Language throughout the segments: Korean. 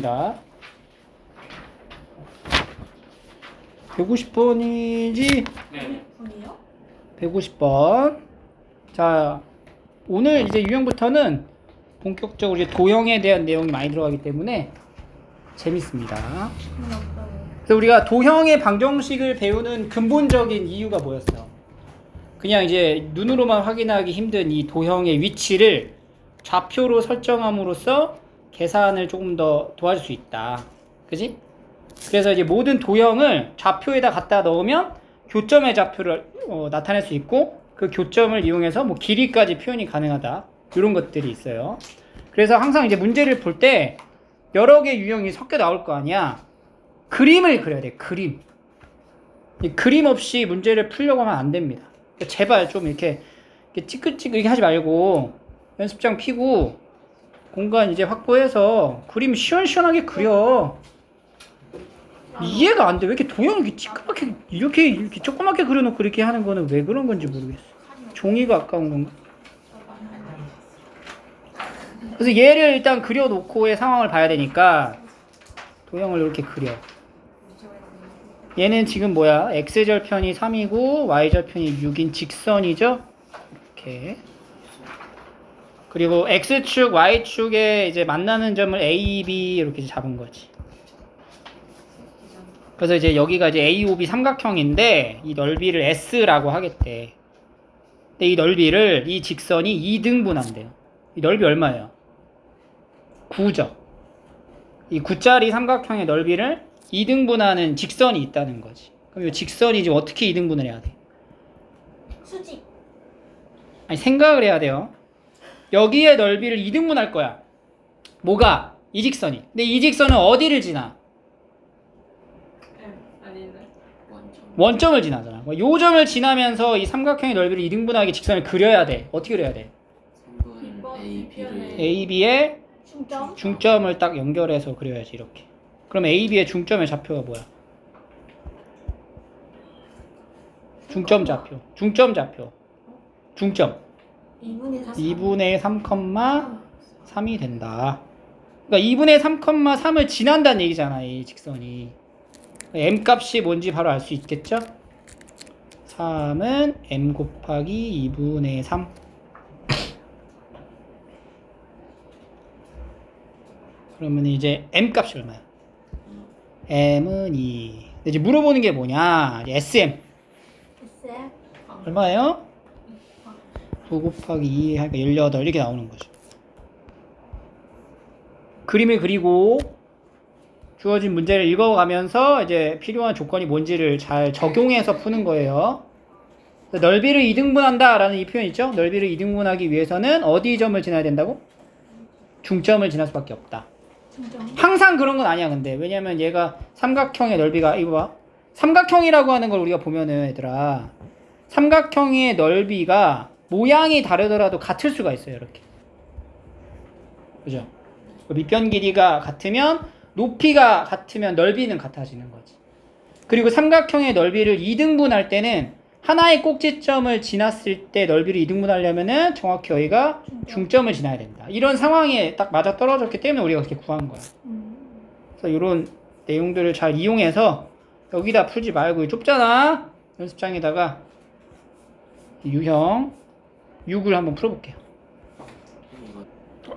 봅시다. 150번이지? 네. 150번. 자, 오늘 이제 유형부터는 본격적으로 이제 도형에 대한 내용이 많이 들어가기 때문에 재밌습니다. 그래서 우리가 도형의 방정식을 배우는 근본적인 이유가 뭐였어? 그냥 이제 눈으로만 확인하기 힘든 이 도형의 위치를 좌표로 설정함으로써 계산을 조금 더 도와줄 수 있다. 그지? 그래서 이제 모든 도형을 좌표에다 갖다 넣으면 교점의 좌표를 나타낼 수 있고 그 교점을 이용해서 뭐 길이까지 표현이 가능하다. 이런 것들이 있어요. 그래서 항상 이제 문제를 볼 때 여러 개의 유형이 섞여 나올 거 아니야. 그림을 그려야 돼. 그림. 이 그림 없이 문제를 풀려고 하면 안 됩니다. 그러니까 제발 좀 이렇게 찌긋찌긋 이렇게 하지 말고 연습장 피고 공간 이제 확보해서 그림 시원시원하게 그려. 이해가 안 돼. 왜 이렇게 도형 이렇게 찌끄맣게 이렇게 조그맣게 그려놓고 이렇게 하는 거는 왜 그런 건지 모르겠어. 종이가 아까운 건가? 그래서 얘를 일단 그려놓고의 상황을 봐야 되니까 도형을 이렇게 그려. 얘는 지금 뭐야? x절편이 3이고 y절편이 6인 직선이죠? 이렇게. 그리고 x축, y축에 이제 만나는 점을 a, b 이렇게 잡은 거지. 그래서 이제 여기가 이제 a, o, b 삼각형인데 이 넓이를 s라고 하겠대. 근데 이 넓이를 이 직선이 2등분한대요. 이 넓이 얼마예요? 9죠. 이 9짜리 삼각형의 넓이를 2등분하는 직선이 있다는 거지. 그럼 이 직선이 지금 어떻게 2등분을 해야 돼? 수직. 아니 생각을 해야 돼요. 여기의 넓이를 2등분할 거야. 뭐가? 이 직선이. 근데 이 직선은 어디를 지나? 원점을 지나잖아. 요 점을 지나면서 이 삼각형의 넓이를 2등분하게 직선을 그려야 돼. 어떻게 그려야 돼? A, B의 중점을 딱 연결해서 그려야지. 이렇게. 그럼 A, B의 중점의 좌표가 뭐야? 중점 좌표. 중점 좌표. 중점. 2분의 3,3이 된다. 그러니까 2분의 3,3을 지난다는 얘기잖아. 이 직선이. m 값이 뭔지 바로 알 수 있겠죠? 3은 m 곱하기 2분의 3. 그러면 이제 m 값이 얼마야? m은 2. 이제 물어보는 게 뭐냐? sm. 얼마예요? 9 곱하기 2 하니까 18 이렇게 나오는 거죠. 그림을 그리고 주어진 문제를 읽어가면서 이제 필요한 조건이 뭔지를 잘 적용해서 푸는 거예요. 넓이를 2등분한다 라는 이 표현 있죠? 넓이를 2등분하기 위해서는 어디 점을 지나야 된다고? 중점을 지날 수밖에 없다. 항상 그런 건 아니야. 근데 왜냐면 얘가 삼각형의 넓이가 이거 봐. 삼각형이라고 하는 걸 우리가 보면은 얘들아 삼각형의 넓이가 모양이 다르더라도 같을 수가 있어요. 이렇게. 그죠? 밑변 길이가 같으면 높이가 같으면 넓이는 같아지는 거지. 그리고 삼각형의 넓이를 2등분할 때는 하나의 꼭지점을 지났을 때 넓이를 2등분하려면은 정확히 여기가 중점을 지나야 된다. 이런 상황에 딱 맞아 떨어졌기 때문에 우리가 그렇게 구한 거야. 그래서 이런 내용들을 잘 이용해서 여기다 풀지 말고 좁잖아. 연습장에다가 유형 6을 한번 풀어볼게요.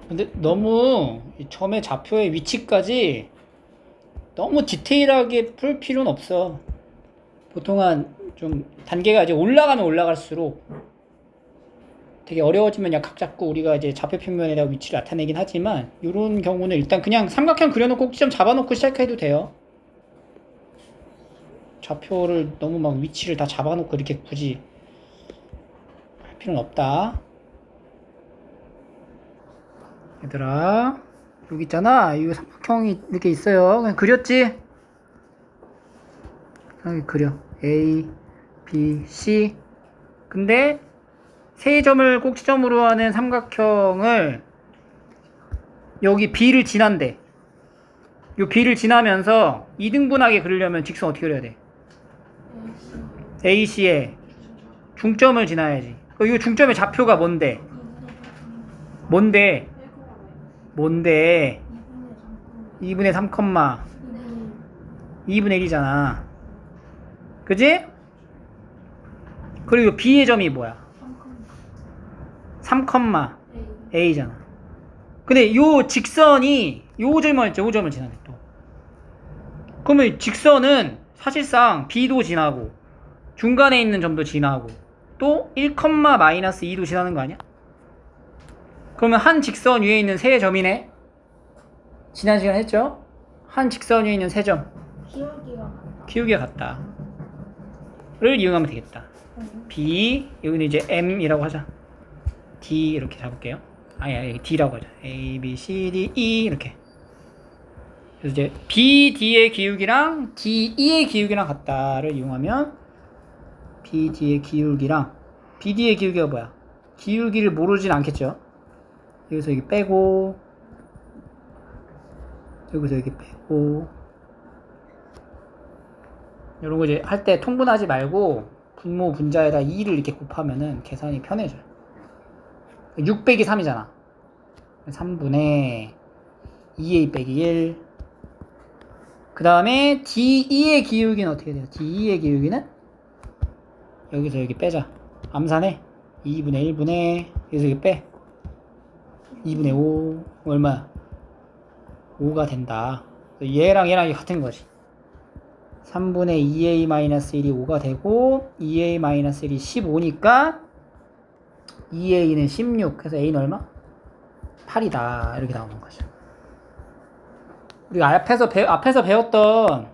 근데 너무 점의 좌표의 위치까지 너무 디테일하게 풀 필요는 없어. 보통 좀 단계가 이제 올라가면 올라갈수록 되게 어려워지면 각 잡고 우리가 이제 좌표 평면에다가 위치를 나타내긴 하지만 이런 경우는 일단 그냥 삼각형 그려놓고 꼭지점 잡아놓고 시작해도 돼요. 좌표를 너무 막 위치를 다 잡아놓고 이렇게 굳이 할 필요는 없다. 얘들아 여기 있잖아. 이 삼각형이 이렇게 있어요. 그냥 그렸지? 여기 그려. A, B, C. 근데 세 점을 꼭지점으로 하는 삼각형을 여기 B를 지난대. 요 B를 지나면서 2등분하게 그리려면 직선 어떻게 그려야 돼? AC에 중점을 지나야지. 이 중점의 좌표가 뭔데? 2분의 3, 2분의 1이잖아. 그지? 그리고 B의 점이 뭐야? 3, A잖아. 근데 요 직선이 요 점을 지나네 또. 그러면 직선은 사실상 B도 지나고 중간에 있는 점도 지나고 또 1, 마이너스 2도 지나는 거 아니야? 그러면 한 직선 위에 있는 세 점이네. 지난 시간에 했죠? 한 직선 위에 있는 세 점. 기울기가 같다. 를 이용하면 되겠다. B, 여기는 이제 M이라고 하자. D 이렇게 잡을게요. 아니, D라고 하자. A, B, C, D, E 이렇게. 그래서 이제 B, D의 기울기랑 D, E의 기울기랑 같다를 이용하면 B, D의 기울기랑 B, D의 기울기가 뭐야? 기울기를 모르진 않겠죠? 여기서 여기 빼고 여기서 여기 빼고 이런 거 이제 할 때 통분하지 말고 분모 분자에다 2를 이렇게 곱하면은 계산이 편해져요. 6 빼기 3이잖아. 3분의 2a 빼기 1. 그 다음에 D2의 기울기는 어떻게 돼요? D2의 기울기는 여기서 여기 빼자. 암산해. 2분의 1분의 여기서 여기 빼. 2분의 5 얼마야? 5가 된다. 얘랑 얘랑 같은 거지. 3분의 2a-1이 5가 되고 2a-1이 15니까 2a는 16. 그래서 a는 얼마? 8이다. 이렇게 나오는 거죠. 우리가 앞에서 배웠던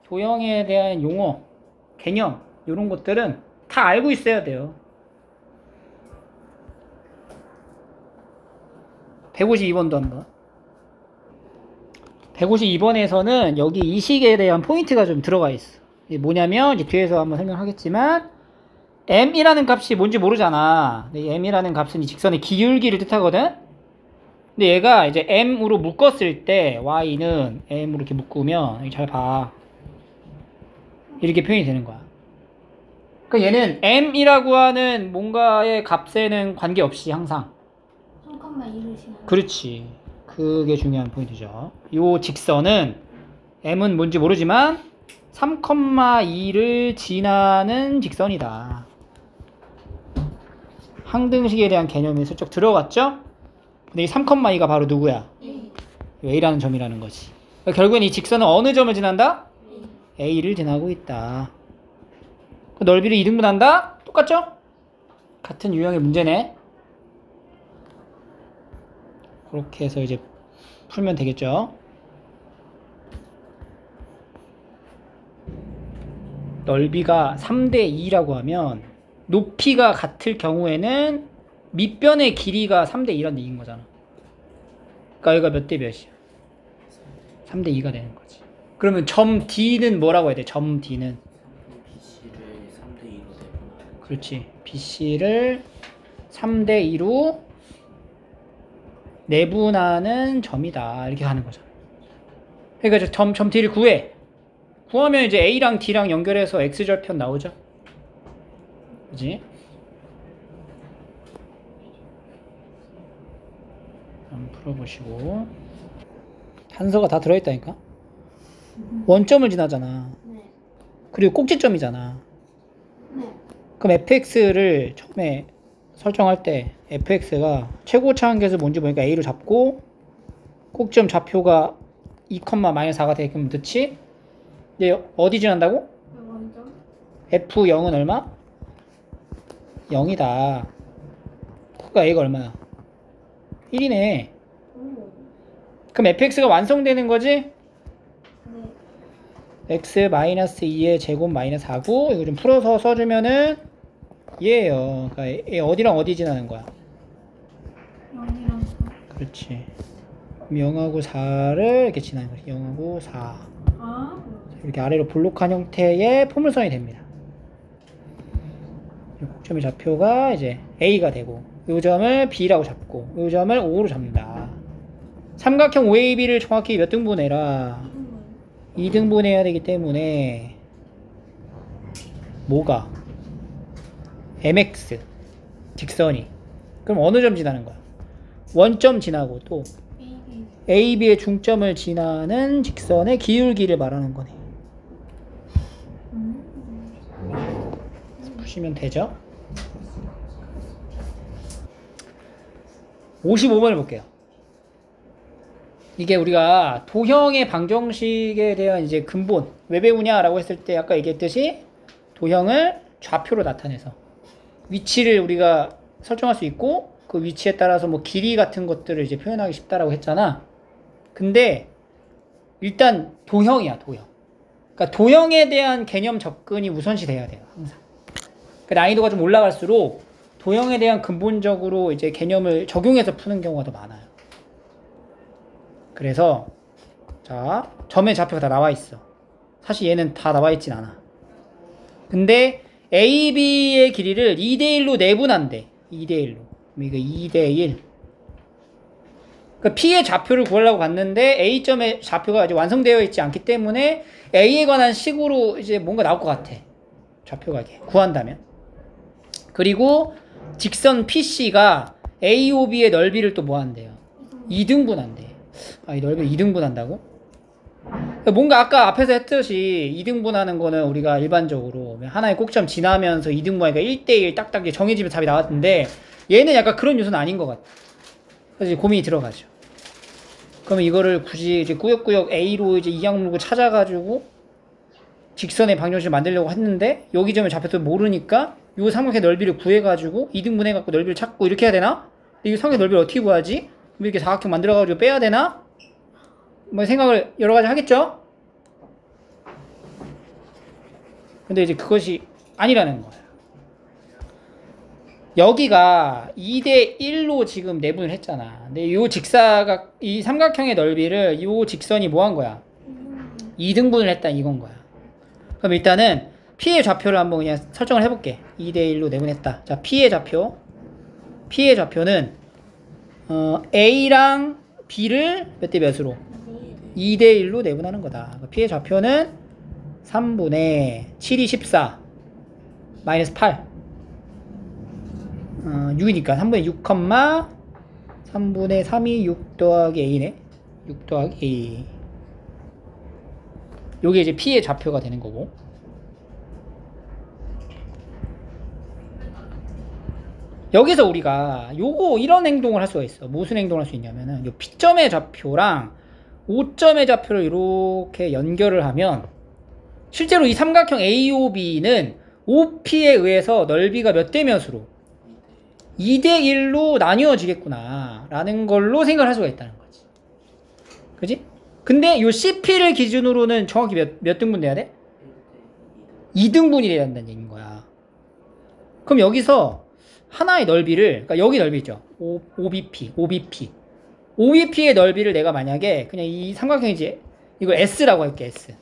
도형에 대한 용어, 개념 이런 것들은 다 알고 있어야 돼요. 152번도 한번. 152번에서는 여기 이 식에 대한 포인트가 좀 들어가 있어. 이게 뭐냐면 이제 뒤에서 한번 설명하겠지만 m이라는 값이 뭔지 모르잖아. 근데 m이라는 값은 이 직선의 기울기를 뜻하거든. 근데 얘가 이제 m으로 묶었을 때 y는 m으로 이렇게 묶으면 여기 잘 봐. 이렇게 표현이 되는 거야. 그러니까 얘는 m이라고 하는 뭔가의 값에는 관계없이 항상 3,2를 지나는. 그렇지. 그게 중요한 포인트죠. 요 직선은 m은 뭔지 모르지만 3,2를 지나는 직선이다. 항등식에 대한 개념이 슬쩍 들어갔죠? 근데 이 3,2가 바로 누구야? A라는 점이라는 거지. 그러니까 결국엔 이 직선은 어느 점을 지난다? A를 지나고 있다. 그 넓이를 2등분한다? 똑같죠? 같은 유형의 문제네. 그렇게 해서 이제 풀면 되겠죠. 넓이가 3대 2라고 하면 높이가 같을 경우에는 밑변의 길이가 3대 2라는 얘기인 거잖아. 그러니까 여기가 몇 대 몇이야? 3대 2가 되는 거지. 그러면 점 D는 뭐라고 해야 돼? 점 D는 BC를 3대 2로 내보내. 그렇지. BC를 3대 2로 내분하는 점이다. 이렇게 가는 거잖아. 그러니까 점 D를 구해. 구하면 이제 A랑 D랑 연결해서 X절편 나오죠? 그지? 한번 풀어보시고. 단서가 다 들어있다니까? 원점을 지나잖아. 네. 그리고 꼭지점이잖아. 네. 그럼 fx를 처음에 설정할 때 fx가 최고차 한계에서 뭔지 보니까 a로 잡고 꼭지점 좌표가 2,-4가 되게끔 넣지? 이제 어디 지난다고? 원점. f0은 얼마? 0이다. 그러니까 a가 얼마야? 1이네. 오. 그럼 fx가 완성되는 거지? 네. x-2의 제곱 마이너스 4고 이거 좀 풀어서 써주면은 얘예요. 그러니까 얘 어디랑 어디 지나는 거야? 0이랑 4. 그렇지. 0하고 4를 이렇게 지나는 거지. 0하고 4. 아. 이렇게 아래로 볼록한 형태의 포물선이 됩니다. 이 꼭점의 좌표가 이제 A가 되고 이 점을 B라고 잡고 이 점을 O로 잡는다. 삼각형 OAB를 정확히 몇 등분 해라? 2등분 해야 되기 때문에 뭐가? MX 직선이 그럼 어느 점 지나는 거야? 원점 지나고 또 AB의 중점을 지나는 직선의 기울기를 말하는 거네. 푸시면 되죠? 55번을 볼게요. 이게 우리가 도형의 방정식에 대한 이제 근본 왜 배우냐라고 했을 때 아까 얘기했듯이 도형을 좌표로 나타내서 위치를 우리가 설정할 수 있고 그 위치에 따라서 뭐 길이 같은 것들을 이제 표현하기 쉽다라고 했잖아. 근데 일단 도형이야, 도형. 그러니까 도형에 대한 개념 접근이 우선시 돼야 돼요, 항상. 그러니까 난이도가 좀 올라갈수록 도형에 대한 근본적으로 이제 개념을 적용해서 푸는 경우가 더 많아요. 그래서 자, 점의 좌표가 다 나와 있어. 사실 얘는 다 나와 있진 않아. 근데 AB의 길이를 2대1로 내분한대. 2대1로. 이거 2대1. 그러니까 P의 좌표를 구하려고 갔는데 A점의 좌표가 아직 완성되어 있지 않기 때문에 A에 관한 식으로 이제 뭔가 나올 것 같아. 좌표가 이게 구한다면. 그리고 직선 PC가 AOB의 넓이를 또 뭐 한대요? 2등분한대. 아, 이 넓이를 2등분한다고? 뭔가 아까 앞에서 했듯이 2등분하는 거는 우리가 일반적으로 하나의 꼭점 지나면서 2등분하니까 1대1 딱딱 정해지면 답이 나왔는데 얘는 약간 그런 요소는 아닌 것 같아. 그래서 이제 고민이 들어가죠. 그러면 이거를 굳이 이제 꾸역꾸역 A로 이제 이항 물고 찾아가지고 직선의 방정식을 만들려고 했는데 여기 점의 좌표도 모르니까 요 삼각형의 넓이를 구해가지고 2등분 해갖고 넓이를 찾고 이렇게 해야 되나? 이 삼각형의 넓이를 어떻게 구하지? 이렇게 사각형 만들어가지고 빼야 되나? 뭐 생각을 여러 가지 하겠죠? 근데 이제 그것이 아니라는 거예요. 여기가 2대1로 지금 내분을 했잖아. 근데 이 직사각, 이 삼각형의 넓이를 이 직선이 뭐 한 거야? 2등분을 했다 이건 거야. 그럼 일단은 P의 좌표를 한번 그냥 설정을 해볼게. 2대1로 내분했다. 자, P의 좌표는 A랑 B를 몇 대 몇으로? 2대1로 내분하는 거다. P의 좌표는 3분의 7이 14 마이너스 8 6이니까 3분의 6, 3분의 3이 6 더하기 A네. 6 더하기 A. 요게 이제 P의 좌표가 되는 거고. 여기서 우리가 요거 이런 행동을 할 수가 있어. 무슨 행동을 할 수 있냐면은 요 P점의 좌표랑 O점의 좌표를 이렇게 연결을 하면 실제로 이 삼각형 AOB는 OP에 의해서 넓이가 몇 대 몇으로? 2대1로 나뉘어지겠구나 라는 걸로 생각을 할 수가 있다는 거지. 그지? 근데 요 CP를 기준으로는 정확히 몇 등분 돼야 돼? 2등분이 돼야 한다는 얘기인 거야. 그럼 여기서 하나의 넓이를, 그러니까 여기 넓이 있죠. OBP의 넓이를 내가 만약에 그냥 이 삼각형이지, 이거 S라고 할게. S.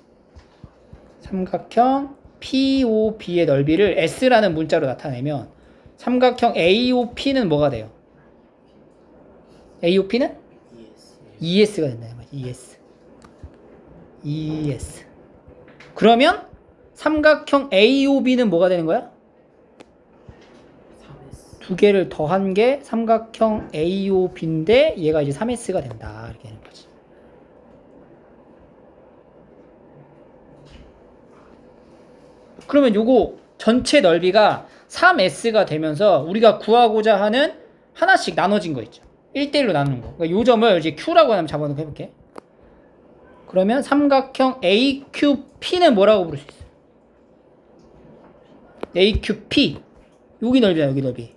삼각형 POB의 넓이를 S라는 문자로 나타내면 삼각형 AOP는 뭐가 돼요? AOP는? ES가 된다는 거지. ES. 그러면 삼각형 AOB는 뭐가 되는 거야? 3S. 두 개를 더한 게 삼각형 AOB인데 얘가 이제 3S가 된다. 이렇게 되는 거지. 그러면 요거 전체 넓이가 3S가 되면서 우리가 구하고자 하는 하나씩 나눠진 거 있죠. 1대1로 나누는 거. 그러니까 요 점을 이제 Q라고 한번 잡아놓고 해볼게. 그러면 삼각형 AQP는 뭐라고 부를 수 있어요? AQP. 여기 넓이야, 여기 넓이.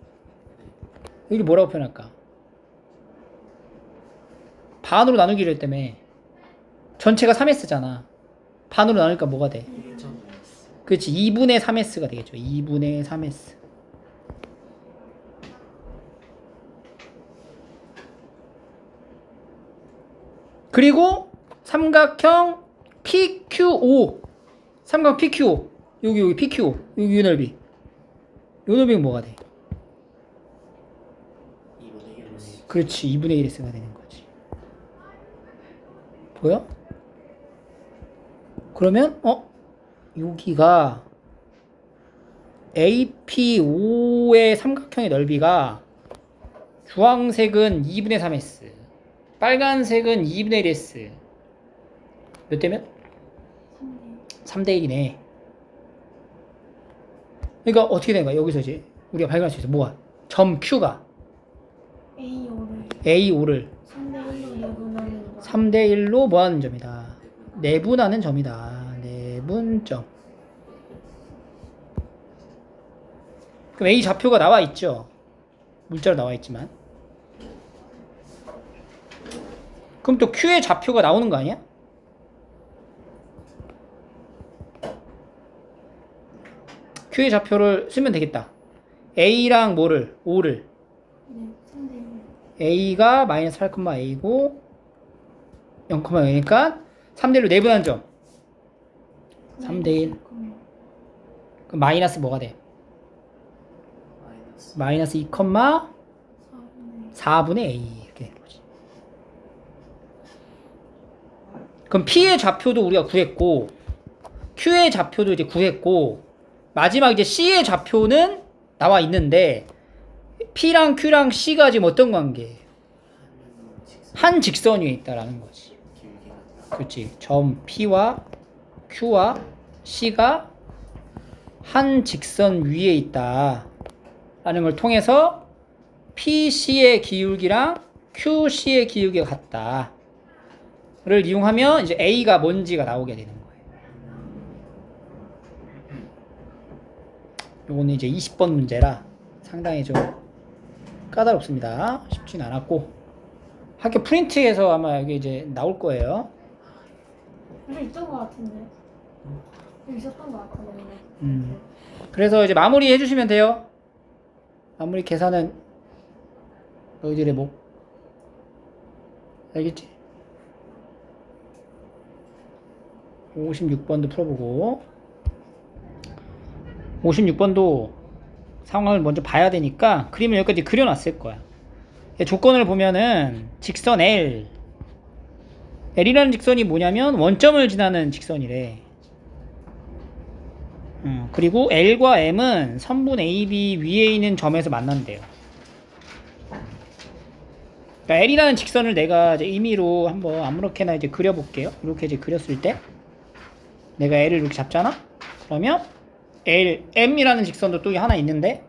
여기 뭐라고 표현할까? 반으로 나누기로 했다며. 전체가 3S잖아. 반으로 나누니까 뭐가 돼? 1.5S. 그렇지. 2분의 3S가 되겠죠. 2분의 3S. 그리고 삼각형 PQO. 삼각형 PQO. 여기 PQO. 여기 요 넓이. 요 넓이는 뭐가 돼? 2분의 1S. 그렇지. 2분의 1S가 되는 거지. 보여? 그러면 여기가 APO의 삼각형의 넓이가 주황색은 2분의 3S, 빨간색은 2분의 1s. 몇 대면? 3대 1이네. 그러니까 어떻게 된 거야? 여기서 이제 우리가 발견할 수 있어. 뭐가? 점 Q가 A5를 3대 1로 뭐 하는 점이다. 내분하는 점이다. 내분점. 그럼 A 좌표가 나와 있죠. 문자로 나와 있지만. 그럼 또 Q의 좌표가 나오는 거 아니야? Q의 좌표를 쓰면 되겠다. A랑 뭐를? 5를. A가 마이너스 8,A고 0,0이니까 3대 1로 내분한 점. 3대 1. 그럼 마이너스 뭐가 돼? 마이너스 2,4분의 A 이렇게 되는 거지. 그럼 P의 좌표도 우리가 구했고 Q의 좌표도 이제 구했고 마지막 이제 C의 좌표는 나와 있는데 P랑 Q랑 C가 지금 어떤 관계예요? 한 직선 위에 있다라는 거지. 그렇지. 점 P와 Q와 C가 한 직선 위에 있다 라는 걸 통해서 PC의 기울기랑 QC의 기울기가 같다 를 이용하면 이제 A가 뭔지가 나오게 되는 거예요. 요거는 이제 20번 문제라 상당히 좀 까다롭습니다. 쉽진 않았고 학교 프린트에서 아마 여기 이제 나올 거예요. 여기 있던 것 같은데. 여기 있었던 것 같거든요. 그래서 이제 마무리 해주시면 돼요. 마무리 계산은 너희들의 목. 알겠지? 56번도 풀어보고 56번도 상황을 먼저 봐야 되니까 그림을 여기까지 그려놨을 거야. 조건을 보면은 직선 L이라는 직선이 뭐냐면 원점을 지나는 직선이래. 그리고 L과 M은 선분 AB 위에 있는 점에서 만난대요. 그러니까 L이라는 직선을 내가 이제 임의로 한번 아무렇게나 이제 그려볼게요. 이렇게 이제 그렸을 때 내가 L을 이렇게 잡잖아? 그러면 M이라는 직선도 또 하나 있는데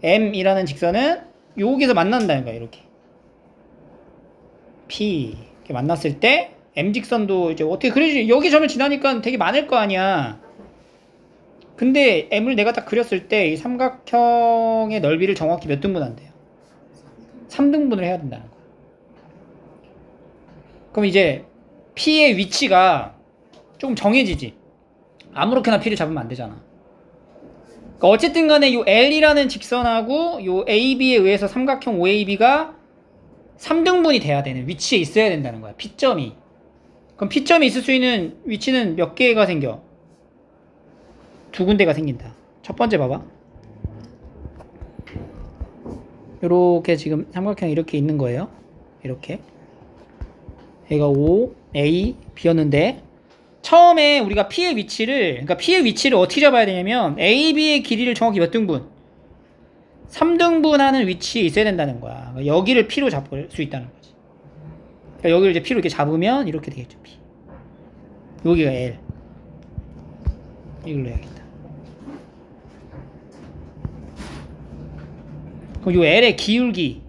M이라는 직선은 여기서 만난다는 거야. 이렇게 P 이렇게 만났을 때 M 직선도 이제 어떻게 그려지? 여기 점을 지나니까 되게 많을 거 아니야. 근데 M을 내가 딱 그렸을 때 이 삼각형의 넓이를 정확히 몇 등분 한대요? 3등분을 해야 된다는 거야. 그럼 이제 P의 위치가 조금 정해지지. 아무렇게나 P를 잡으면 안 되잖아. 그러니까 어쨌든 간에 요 L이라는 직선하고 요 AB에 의해서 삼각형 OAB가 3등분이 돼야 되는 위치에 있어야 된다는 거야. P점이. 그럼 P점이 있을 수 있는 위치는 몇 개가 생겨? 두 군데가 생긴다. 첫 번째 봐봐. 요렇게 지금 삼각형이 이렇게 있는 거예요. 이렇게. 얘가 O, A, B였는데 처음에 우리가 P의 위치를 어떻게 잡아야 되냐면 A, B의 길이를 정확히 몇 등분? 3등분하는 위치에 있어야 된다는 거야. 그러니까 여기를 P로 잡을 수 있다는 거지. 그러니까 여기를 이제 P로 이렇게 잡으면 이렇게 되겠죠. P. 여기가 L. 이걸로 해야겠다. 그럼 요 L의 기울기.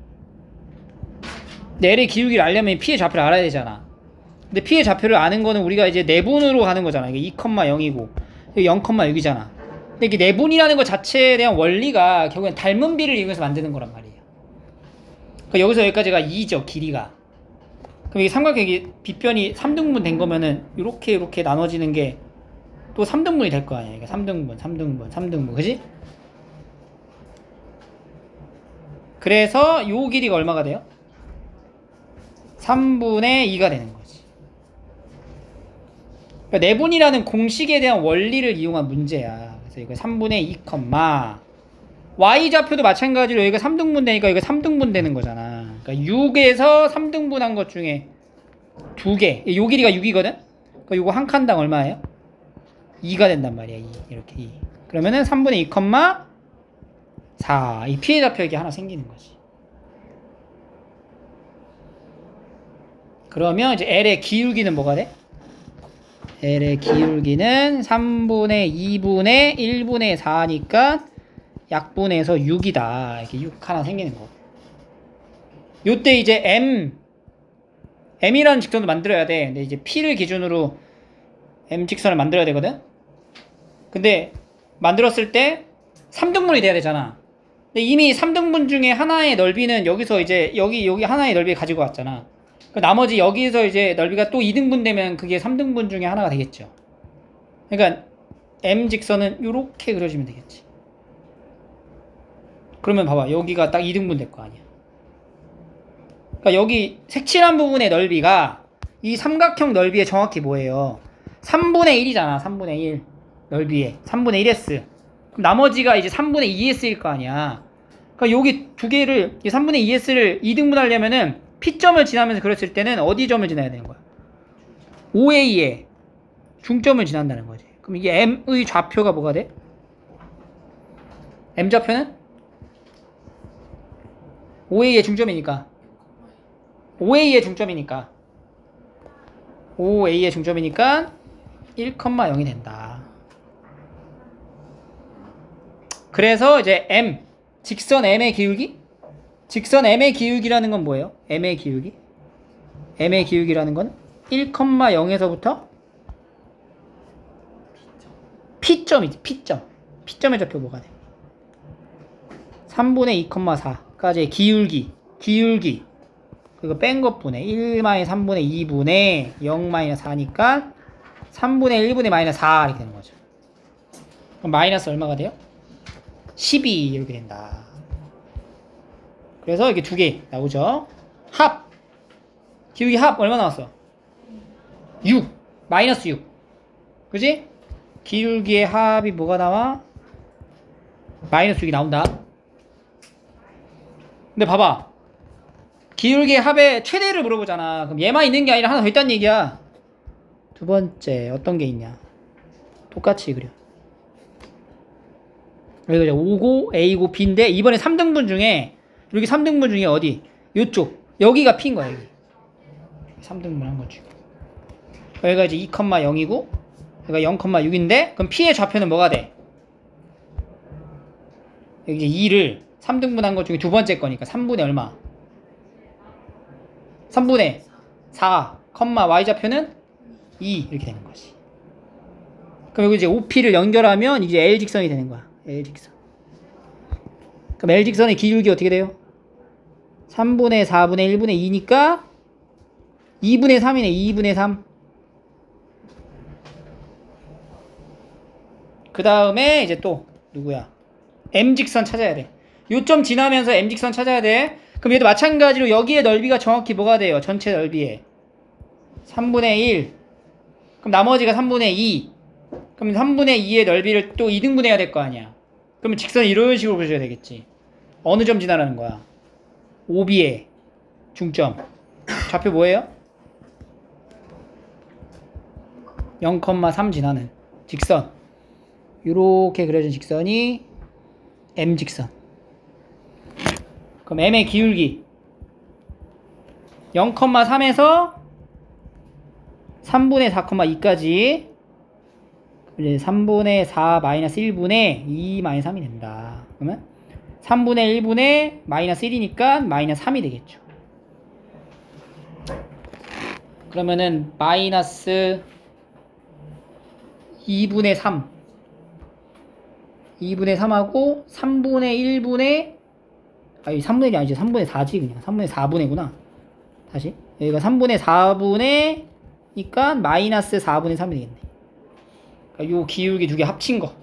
근데 L의 기울기를 알려면 P의 좌표를 알아야 되잖아. 근데 P의 좌표를 아는 거는 우리가 이제 내분으로 가는 거잖아. 이게 2,0이고 0,6이잖아. 근데 이게 내분이라는 것 자체에 대한 원리가 결국엔 닮은 비를 이용해서 만드는 거란 말이에요. 그러니까 여기서 여기까지가 2죠. 길이가. 그럼 이게 삼각형이 빗변이 3등분 된 거면은 이렇게 나눠지는 게 또 3등분이 될 거 아니야. 그러니까 3등분. 그지? 그래서 요 길이가 얼마가 돼요? 3분의 2가 되는 거지. 그러니까 내분이라는 공식에 대한 원리를 이용한 문제야. 그래서 이거 3분의 2, y좌표도 마찬가지로 여기가 3등분 되니까 이거 3등분 되는 거잖아. 그러니까 6에서 3등분한 것 중에 2개. 요 길이가 6이거든? 그러니까 요거 한 칸당 얼마예요? 2가 된단 말이야. 2. 이렇게 2. 그러면은 3분의 2, 4. 이 P의 좌표 이게 하나 생기는 거지. 그러면 이제 L의 기울기는 뭐가 돼? L의 기울기는 3분의 2분의 1분의 4니까 약분해서 6이다. 이렇게 6 하나 생기는 거. 요때 이제 M이라는 직선을 만들어야 돼. 근데 이제 P를 기준으로 M 직선을 만들어야 되거든? 근데 만들었을 때 3등분이 돼야 되잖아. 근데 이미 3등분 중에 하나의 넓이는 여기서 이제 여기 하나의 넓이 가지고 왔잖아. 나머지 여기서 이제 넓이가 또 2등분 되면 그게 3등분 중에 하나가 되겠죠. 그러니까 M 직선은 이렇게 그려지면 되겠지. 그러면 봐봐. 여기가 딱 2등분 될 거 아니야. 그러니까 여기 색칠한 부분의 넓이가 이 삼각형 넓이에 정확히 뭐예요? 3분의 1이잖아. 3분의 1 넓이에 3분의 1s. 그럼 나머지가 이제 3분의 2s일 거 아니야. 그러니까 여기 두 개를 이 3분의 2s를 2등분 하려면은 P점을 지나면서 그렸을 때는 어디 점을 지나야 되는 거야? OA에 중점을 지난다는 거지. 그럼 이게 M의 좌표가 뭐가 돼? M 좌표는? OA의 중점이니까. OA의 중점이니까 1,0이 된다. 그래서 이제 M, 직선 M의 기울기? 직선 M의 기울기라는 건 뭐예요? M의 기울기? M의 기울기라는 건 1,0에서부터 P점이지. P점의 좌표 뭐가 돼? 3분의 2,4까지의 기울기 그리고 뺀 것분의 1-3분의 2분의 0-4니까 3분의 1분의 마이너스 4 이렇게 되는 거죠. 그럼 마이너스 얼마가 돼요? 12 이렇게 된다. 그래서 이게 두 개 나오죠. 합 기울기 합 얼마 나왔어? 6 마이너스 6 그지? 기울기의 합이 뭐가 나와? 마이너스 6이 나온다. 근데 봐봐. 기울기의 합의 최대를 물어보잖아. 그럼 얘만 있는 게 아니라 하나 더 있다는 얘기야. 두 번째 어떤 게 있냐? 똑같이 그려. 여기가 이제 O고 A고 B인데 이번에 3등분 중에 여기 3등분 중에 어디? 요쪽 여기가 P인 거야. 여기 3등분 한 거지. 여기가 이제 2,0이고 여기가 0,6인데 그럼 P의 좌표는 뭐가 돼? 여기 이제 2를 3등분 한 것 중에 두 번째 거니까 3분의 얼마? 3분의 4, y좌표는 2 이렇게 되는 거지. 그럼 여기 이제 OP를 연결하면 이제 L직선이 되는 거야. L직선. 그럼 L직선의 기울기 어떻게 돼요? 3분의 4분의 1분의 2니까 2분의 3이네. 2분의 3. 그 다음에 이제 또 누구야? M직선 찾아야 돼. 요점 지나면서 M직선 찾아야 돼. 그럼 얘도 마찬가지로 여기에 넓이가 정확히 뭐가 돼요? 전체 넓이에 3분의 1. 그럼 나머지가 3분의 2. 그럼 3분의 2의 넓이를 또 2등분 해야 될 거 아니야. 그러면 직선이 이런 식으로 그려줘야 되겠지. 어느 점 지나라는 거야? OB의 중점. 좌표 뭐예요? 0,3 지나는 직선. 이렇게 그려진 직선이 M직선. 그럼 M의 기울기 0,3에서 3분의 4,2까지 이제 3분의 4 마이너스 1분의 2 마이너스 3이 된다. 그러면 3분의 1분의 마이너스 1이니까 마이너스 3이 되겠죠. 그러면은 마이너스 2분의 3 2분의 3하고 3분의 1분의 아니 3분의 1이 아니지 3분의 4지 그냥 3분의 4분의구나. 다시 여기가 3분의 4분의 니까 마이너스 4분의 3이 되겠네. 그러니까 요 기울기 두 개 합친 거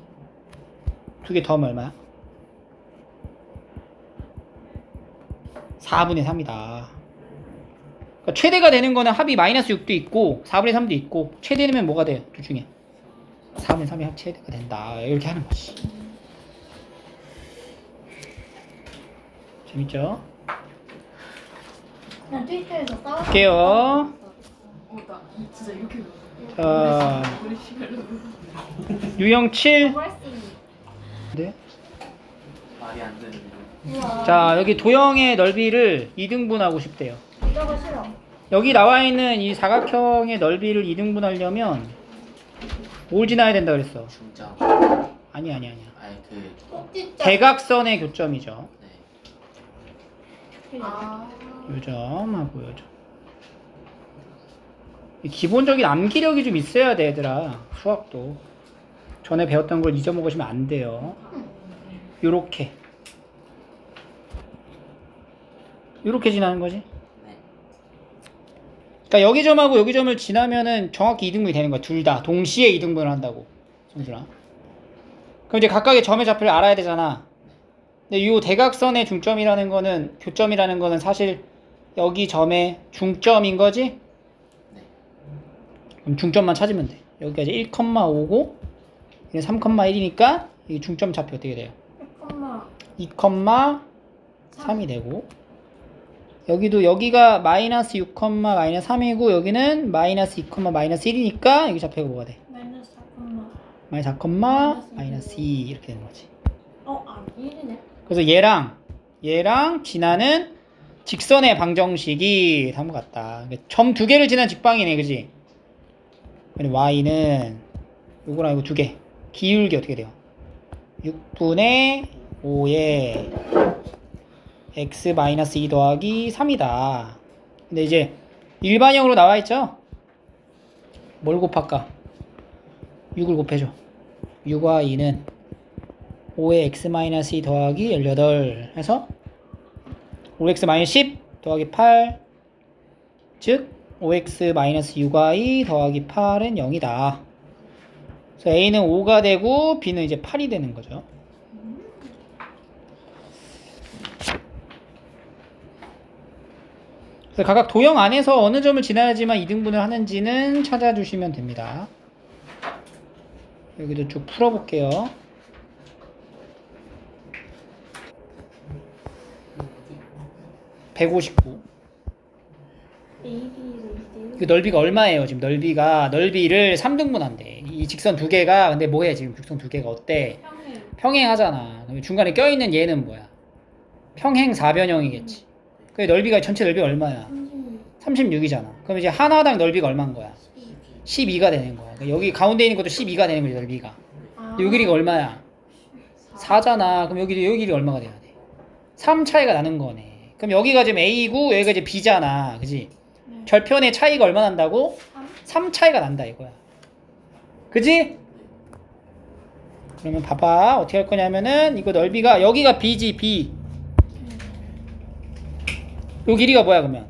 두 개 더하면 얼마야? 4분의 3이다. 그러니까 최대가 되는 거는 합이 마이너스 6도 있고 4분의 3도 있고 최대되면 뭐가 돼요? 둘 중에 4분의 3이 합 최대가 된다. 이렇게 하는 거지. 재밌죠? 그냥 트위터에서 싸워. 볼게요. 나 진짜 이렇게 자, 유형 7. 네. 말이 안 되는 우와. 자, 여기 도형의 넓이를 2등분하고 싶대요. 이거 싫어. 여기 나와 있는 이 사각형의 넓이를 2등분하려면 뭘 지나야 된다 그랬어? 중점. 아니야. 아니 그 꼭지점. 대각선의 교점이죠. 네. 아. 요점하고 요점. 이 기본적인 암기력이 좀 있어야 돼, 얘들아. 수학도. 전에 배웠던 걸 잊어먹으시면 안 돼요. 요렇게. 요렇게 지나는 거지. 네. 그러니까 여기 점하고 여기 점을 지나면은 정확히 2등분이 되는 거야. 둘 다. 동시에 2등분을 한다고. 성준아. 그럼 이제 각각의 점의 좌표를 알아야 되잖아. 근데 이 대각선의 중점이라는 거는, 교점이라는 거는 사실 여기 점의 중점인 거지? 네. 그럼 중점만 찾으면 돼. 여기가 이제 1,5고, 이게 3,1이니까, 이 중점 좌표 어떻게 돼요? 2,3이 되고, 여기도 여기가 마이너스 6, 마이너스 3이고, 여기는 마이너스 2, 마이너스 1이니까, 여기 좌표가 뭐가 돼? 마이너스 4, 마이너스 4, 마이너스 2 이렇게 되는 거지. 1이네. 그래서 얘랑 지나는 직선의 방정식이 다음과 같다. 점 두 개를 지난 직방이네, 그지? y는 요거랑 이거 두 개. 기울기 어떻게 돼요? 6분의 5에 x-2 더하기 3이다. 근데 이제 일반형으로 나와 있죠? 뭘 곱할까? 6을 곱해줘. 6과 2는 5의 x-2 더하기 18 해서 5x-10 더하기 8 즉 5x-6과 2 더하기 8은 0이다. 그래서 a는 5가 되고 b는 이제 8이 되는 거죠. 그래서 각각 도형 안에서 어느 점을 지나야지만 2등분을 하는지는 찾아주시면 됩니다. 여기도 쭉 풀어볼게요. (159) 그 넓이가 얼마예요? 지금 넓이를 3등분 한대. 이 직선 두 개가 근데 뭐해? 지금 직선 두 개가 어때? 평행하잖아. 그럼 중간에 껴있는 얘는 뭐야? 평행 4변형이겠지. 그 넓이가 전체 넓이가 얼마야? 36이잖아. 그럼 이제 하나당 넓이가 얼마인 거야? 12가 되는 거야. 그러니까 여기 가운데 있는 것도 12가 되는 거지, 넓이가. 요 길이가 얼마야? 4잖아. 그럼 여기 길이가 얼마가 돼야 돼? 3 차이가 나는 거네. 그럼 여기가 지금 A고 여기가 이제 B잖아. 그지? 절편의 차이가 얼마 난다고? 3 차이가 난다 이거야. 그지? 그러면 봐봐. 어떻게 할 거냐면은 이거 넓이가 여기가 B지, B. 요 길이가 뭐야 그러면?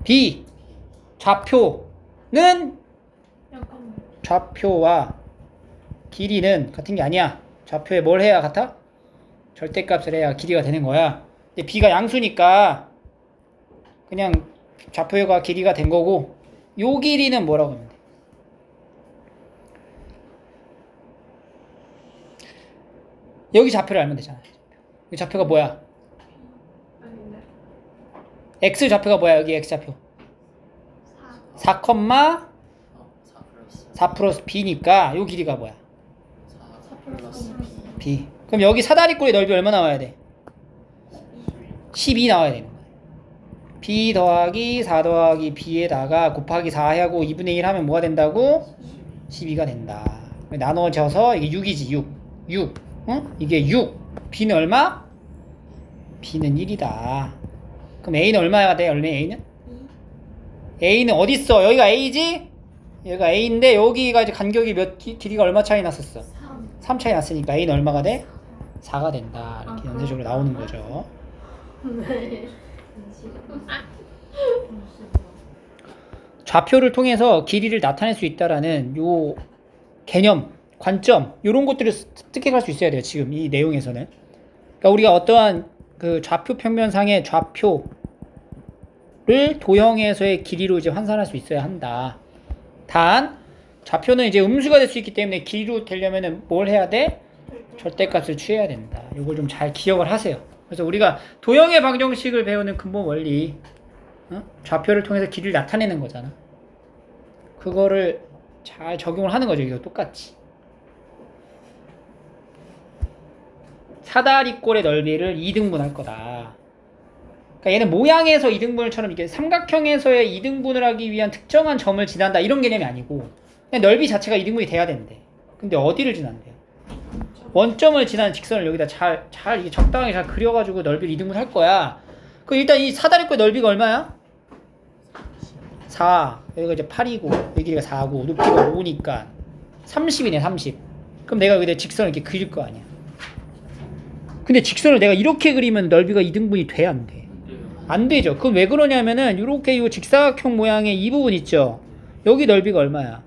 B. 좌표는 좌표와 길이는 같은 게 아니야. 좌표에 뭘 해야 같아? 절대값을 해야 길이가 되는 거야. 근데 B가 양수니까 그냥 좌표가 길이가 된 거고 요 길이는 뭐라고 하면 돼? 여기 좌표를 알면 되잖아. 이 좌표가 뭐야? X 좌표가 뭐야? 여기 X 좌표 4, 4 플러스 B니까 요 길이가 뭐야? 4 플러스 B. 그럼 여기 사다리꼴의 넓이 얼마 나와야 돼? 12 나와야 되는 거야. B 더하기 4 더하기 B에다가 곱하기 4 하고 2분의 1 하면 뭐가 된다고? 12가 된다. 나눠져서 이게 6이지. 6. 응? 이게 6. B는 얼마? B는 1이다. 그럼 A는 얼마가 돼? 얼마 A는? A는 어디 있어? 여기가 A지? 여기가 A인데 여기가 이제 간격이 길이가 얼마 차이 났었어? 3 차이 났으니까 A는 얼마가 돼? 4가 된다. 이렇게 연쇄적으로 나오는 거죠. 좌표를 통해서 길이를 나타낼 수 있다라는 요 개념, 관점, 요런 것들을 습득해갈 수 있어야 돼요. 지금 이 내용에서는. 그러니까 우리가 어떠한 그 좌표 평면상의 좌표를 도형에서의 길이로 이제 환산할 수 있어야 한다. 단 좌표는 이제 음수가 될 수 있기 때문에 길이로 되려면은 뭘 해야 돼? 절대값을 취해야 된다. 이걸 좀 잘 기억을 하세요. 그래서 우리가 도형의 방정식을 배우는 근본 원리, 좌표를 통해서 길이를 나타내는 거잖아. 그거를 잘 적용을 하는 거죠. 이거 똑같이. 사다리꼴의 넓이를 2등분 할 거다. 그러니까 얘는 모양에서 이등분을처럼 이게 삼각형에서의 이등분을 하기 위한 특정한 점을 지난다 이런 개념이 아니고 그냥 넓이 자체가 이등분이 돼야 된대. 근데 어디를 지난대요? 원점을 지나는 직선을 여기다 잘 이게 적당하게 잘 그려가지고 넓이를 이등분할 거야. 그럼 일단 이 사다리꼴 넓이가 얼마야? 4. 여기가 이제 8이고 여기 길이가 4고 높이가 5니까 30이네 30. 그럼 내가 여기다 직선을 이렇게 그릴 거 아니야. 근데 직선을 내가 이렇게 그리면 넓이가 이등분이 돼 안 돼? 안 되죠. 그럼 왜 그러냐면은 이렇게 이 직사각형 모양의 이 부분 있죠. 여기 넓이가 얼마야?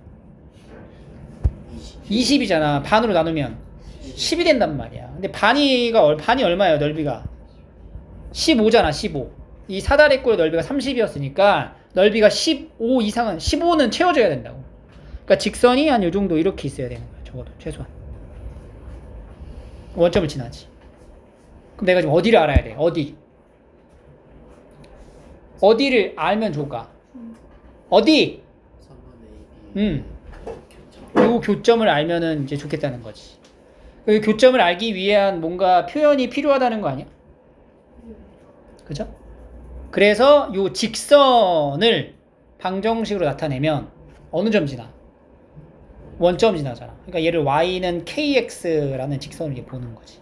20이잖아. 반으로 나누면 10이 된단 말이야. 근데 반이 얼마예요? 넓이가 15잖아. 15. 이 사다리꼴의 넓이가 30이었으니까 넓이가 15 이상은 15는 채워줘야 된다고. 그러니까 직선이 한 요 정도 이렇게 있어야 되는 거야. 적어도 최소한 원점을 지나지. 그럼 내가 지금 어디를 알아야 돼? 어디를 알면 좋을까? 어디? 3분의 2. 요 교점을 알면은 이제 좋겠다는 거지. 그 교점을 알기 위한 뭔가 표현이 필요하다는 거 아니야? 그죠? 그래서 요 직선을 방정식으로 나타내면 어느 점 지나? 원점 지나잖아. 그러니까 얘를 y는 kx라는 직선을 이렇게 보는 거지.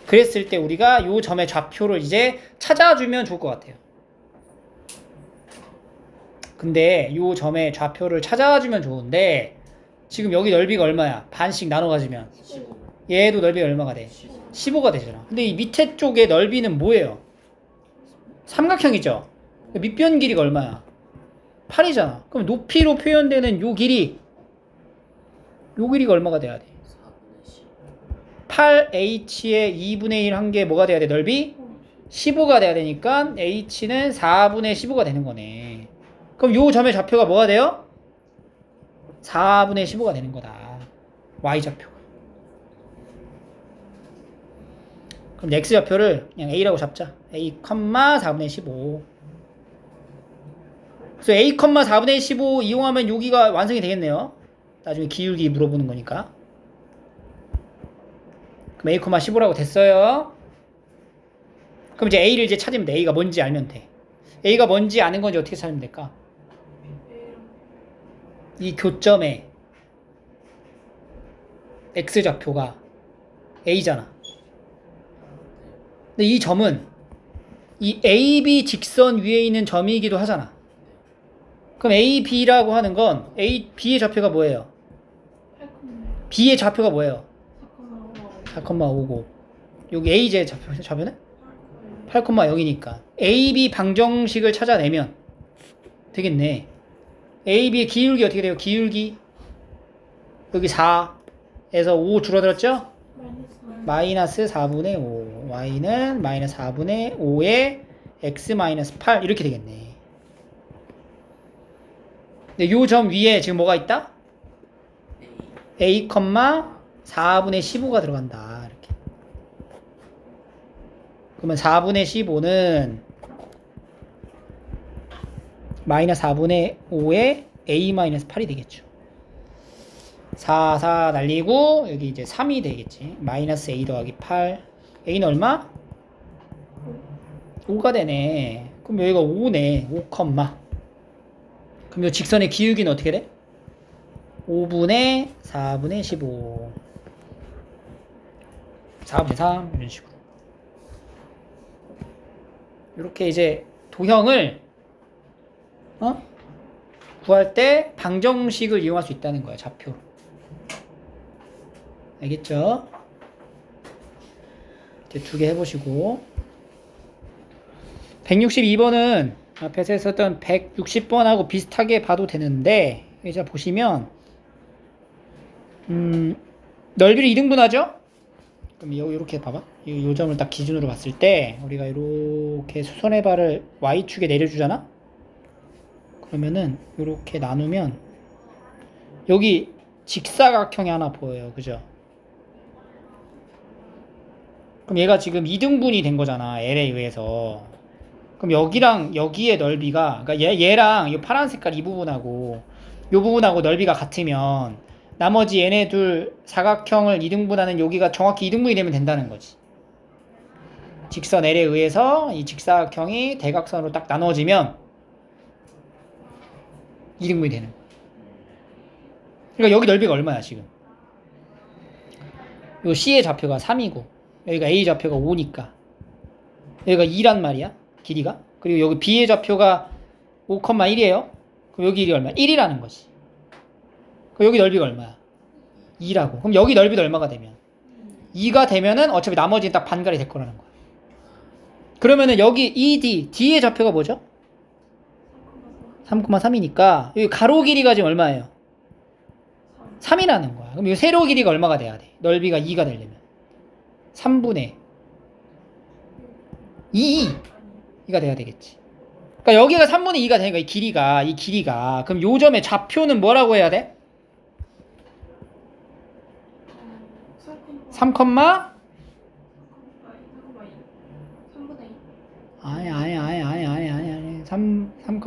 그랬을 때 우리가 요 점의 좌표를 이제 찾아주면 좋을 것 같아요. 근데 요 점의 좌표를 찾아주면 좋은데 지금 여기 넓이가 얼마야? 반씩 나눠 가지면 15. 얘도 넓이가 얼마가 돼? 15가 되잖아. 근데 이 밑에 쪽의 넓이는 뭐예요? 삼각형이죠? 밑변 길이가 얼마야? 8이잖아. 그럼 높이로 표현되는 요 길이가 얼마가 돼야 돼? 8h의 2분의 1 한 게 뭐가 돼야 돼? 넓이? 15가 돼야 되니까 h는 4분의 15가 되는 거네. 그럼 요 점의 좌표가 뭐가 돼요? 4분의 15가 되는 거다. y좌표가. 그럼 x좌표를 그냥 a라고 잡자. a, 4분의 15. 그래서 a, 4분의 15 이용하면 여기가 완성이 되겠네요. 나중에 기울기 물어보는 거니까. 그럼 a, 15라고 됐어요. 그럼 이제 a를 이제 찾으면 돼. a가 뭔지 알면 돼. a가 뭔지 아는 건지 어떻게 찾으면 될까? 이 교점의 x좌표가 a잖아. 근데 이 점은 이 AB 직선 위에 있는 점이기도 하잖아. 그럼 AB라고 하는 건 B의 좌표가 뭐예요? B의 좌표가 뭐예요? 4,5고 여기 AJ 좌표는? 8,0이니까 AB 방정식을 찾아내면 되겠네. AB의 기울기 어떻게 돼요? 기울기 여기 4에서 5 줄어들었죠? 마이너스 4분의 5 y는 마이너스 4분의 5에 x 마이너스 8 이렇게 되겠네. 근데 요 점 위에 지금 뭐가 있다? a, 4분의 15가 들어간다. 이렇게. 그러면 4분의 15는 마이너스 4분의 5에 a 마이너스 8이 되겠죠. 4 날리고 여기 이제 3이 되겠지. 마이너스 a 더하기 8. a는 얼마? 5가 되네. 그럼 여기가 5네. 5, 그럼 이 직선의 기울기는 어떻게 돼? 5분의 4분의 15. 4분의 3 이런 식으로. 이렇게 이제 도형을 구할 때 방정식을 이용할 수 있다는 거야. 좌표로. 알겠죠? 이제 두 개 해보시고 162번은 앞에서 했었던 160번하고 비슷하게 봐도 되는데 이제 보시면 넓이를 2등분하죠? 그럼 이렇게 봐봐. 이 점을 딱 기준으로 봤을 때 우리가 이렇게 수선의 발을 y축에 내려주잖아? 그러면은 이렇게 나누면 여기 직사각형이 하나 보여요. 그죠? 그럼 얘가 지금 2등분이 된 거잖아. L에 의해서. 그럼 여기랑 여기의 넓이가 그러니까 얘랑 이 파란 색깔 이 부분하고 이 부분하고 넓이가 같으면 나머지 얘네 둘 사각형을 2등분하는 여기가 정확히 2등분이 되면 된다는 거지. 직선 L에 의해서 이 직사각형이 대각선으로 딱 나눠지면 이등분이 되는 거야. 그러니까 여기 넓이가 얼마야 지금? 요 C의 좌표가 3이고 여기가 A 좌표가 5니까 여기가 2란 말이야 길이가. 그리고 여기 B의 좌표가 5,1이에요. 그럼 여기 길이 얼마야? 1이라는 거지. 그럼 여기 넓이가 얼마야? 2라고. 그럼 여기 넓이도 얼마가 되면? 2가 되면은 어차피 나머지는 딱 반갈이 될 거라는 거야. 그러면은 여기 ED, D의 좌표가 뭐죠? 3,3이니까 여기 가로 길이가 지금 얼마예요? 3이라는 거야. 그럼 이 세로 길이가 얼마가 돼야 돼? 넓이가 2가 되려면 3분의 2가 돼야 되겠지. 그러니까 여기가 3분의 2가 되니까 이 길이가 그럼 요 점의 좌표는 뭐라고 해야 돼? 3, 아니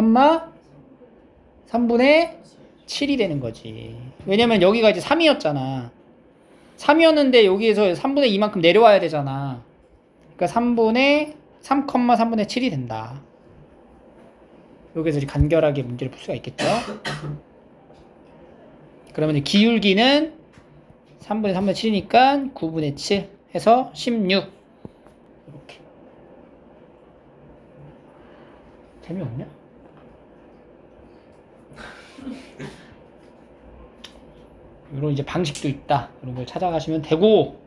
3분의 7이 되는 거지. 왜냐면 여기가 이제 3이었잖아. 3이었는데 여기에서 3분의 2만큼 내려와야 되잖아. 그러니까 3분의 7이 된다. 여기서 이제 간결하게 문제를 풀 수가 있겠죠. 그러면 이제 기울기는 3분의 7이니까 9분의 7 해서 16. 이렇게. 재미없냐? 이런 이제 방식도 있다. 이런 걸 찾아가시면 되고.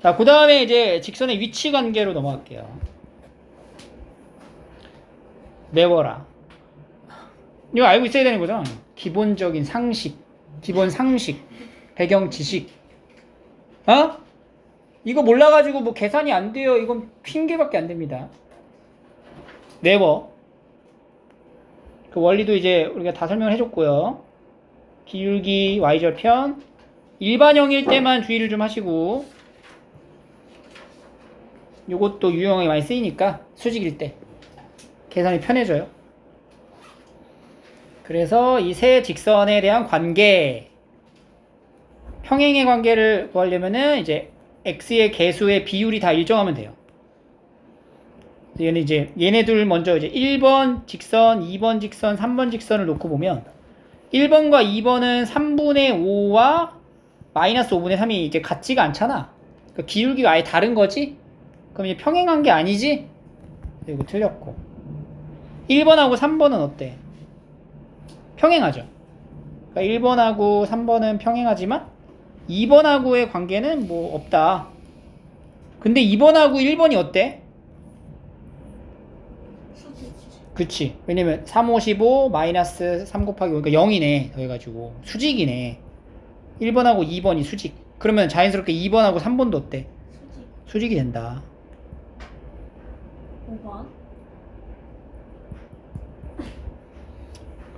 자, 그 다음에 이제 직선의 위치 관계로 넘어갈게요. 외워라. 이거 알고 있어야 되는 거죠? 기본적인 상식, 기본 상식, 배경 지식. 어? 이거 몰라가지고 뭐 계산이 안 돼요. 이건 핑계밖에 안 됩니다. 외워. 그 원리도 이제 우리가 다 설명을 해줬고요. 기울기 y절편 일반형일 때만 주의를 좀 하시고, 요것도 유형이 많이 쓰이니까 수직일 때 계산이 편해져요. 그래서 이 세 직선에 대한 관계, 평행의 관계를 구하려면은 이제 x의 개수의 비율이 다 일정하면 돼요. 얘는 이제 얘네들 먼저 이제 1번 직선, 2번 직선, 3번 직선을 놓고 보면 1번과 2번은 3분의 5와 마이너스 5분의 3이 이제 같지가 않잖아. 그러니까 기울기가 아예 다른 거지? 그럼 이제 평행한 게 아니지? 이거 틀렸고. 1번하고 3번은 어때? 평행하죠. 그러니까 1번하고 3번은 평행하지만 2번하고의 관계는 뭐 없다. 근데 2번하고 1번이 어때? 그치. 왜냐면 3, 5, 15 마이너스 3 곱하기 5, 그러니까 0이네. 더해가지고 수직이네. 1번하고 2번이 수직. 그러면 자연스럽게 2번하고 3번도 어때? 수직이 된다. 5번.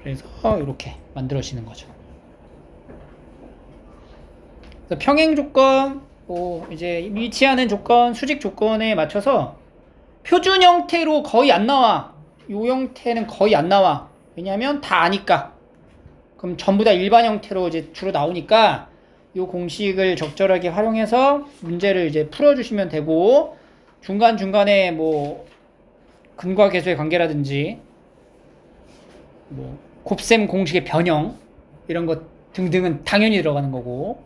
그래서 이렇게 만들어지는 거죠. 그래서 평행 조건, 이제 위치하는 조건, 수직 조건에 맞춰서 표준 형태로 거의 안 나와. 요 형태는 거의 안 나와. 왜냐하면 다 아니까. 그럼 전부 다 일반 형태로 이제 주로 나오니까 요 공식을 적절하게 활용해서 문제를 이제 풀어주시면 되고, 중간중간에 뭐 근과 계수의 관계라든지 뭐 곱셈 공식의 변형 이런 것 등등은 당연히 들어가는 거고.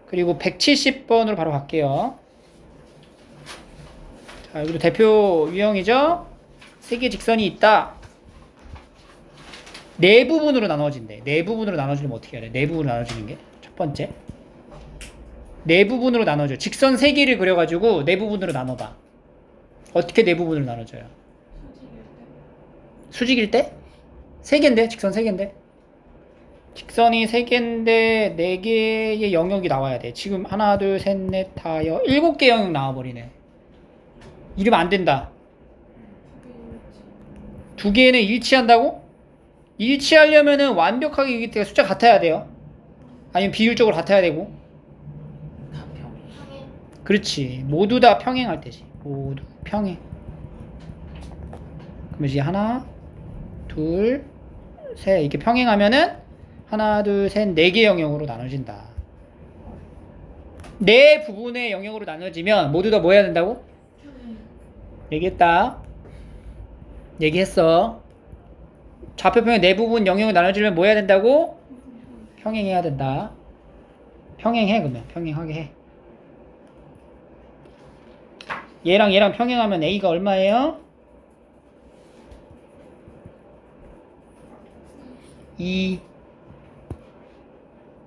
그리고 170번으로 바로 갈게요. 자, 여기도 대표 유형이죠. 세 개의 직선이 있다. 네 부분으로 나눠진대. 네 부분으로 나눠지면 어떻게 해야 돼? 네 부분으로 나눠지는 게 첫 번째. 네 부분으로 나눠져. 직선 세 개를 그려가지고 네 부분으로 나눠봐. 어떻게 네 부분으로 나눠져요? 수직일 때? 세 개인데? 직선 세 개인데? 직선이 세 개인데 네 개의 영역이 나와야 돼. 지금 하나, 둘, 셋, 넷, 다, 7개 영역 나와버리네. 이러면 안 된다. 두 개는 일치한다고? 일치하려면은 완벽하게 이 밑에 숫자 같아야 돼요. 아니면 비율적으로 같아야 되고. 다 평. 그렇지. 모두 다 평행할 때지. 모두 평행. 그럼 이제 하나, 둘, 셋 이렇게 평행하면은 하나, 둘, 셋, 네 개 영역으로 나눠진다. 네 부분의 영역으로 나눠지면 모두 다 뭐 해야 된다고? 얘기했다. 얘기했어. 좌표평의 네 부분 영역을 나눠주려면 뭐 해야 된다고? 평행해야 된다. 평행해. 그러면 평행하게 해. 얘랑 얘랑 평행하면 A가 얼마예요? 2.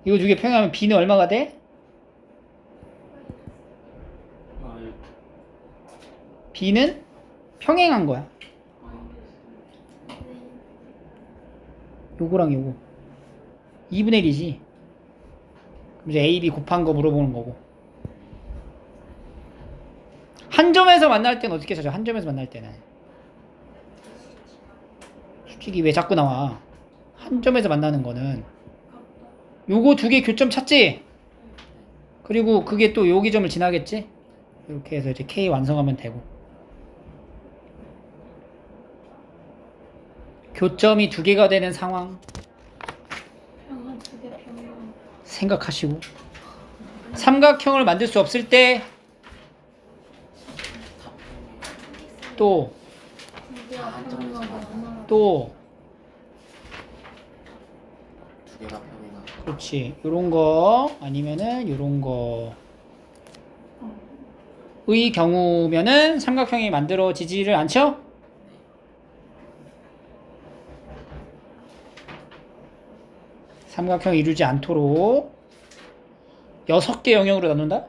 이거 두 개 평행하면 B는 얼마가 돼? B는 평행한 거야. 요거랑 요거 2분의 1이지. 그럼 이제 A, B 곱한 거 물어보는 거고. 한 점에서 만날 때는 어떻게 찾아? 한 점에서 만날 때는 솔직히 왜 자꾸 나와? 한 점에서 만나는 거는 요거 두 개 교점 찾지? 그리고 그게 또 여기 점을 지나겠지? 이렇게 해서 이제 K 완성하면 되고. 교점이 두 개가 되는 상황 평한 두개 평한. 생각하시고, 삼각형을 만들 수 없을 때 또 두 개가 평행하고. 그렇지, 요런 거 아니면은 요런 거의 경우면은 삼각형이 만들어지지를 않죠? 삼각형을 이루지 않도록 6개 영역으로 나눈다?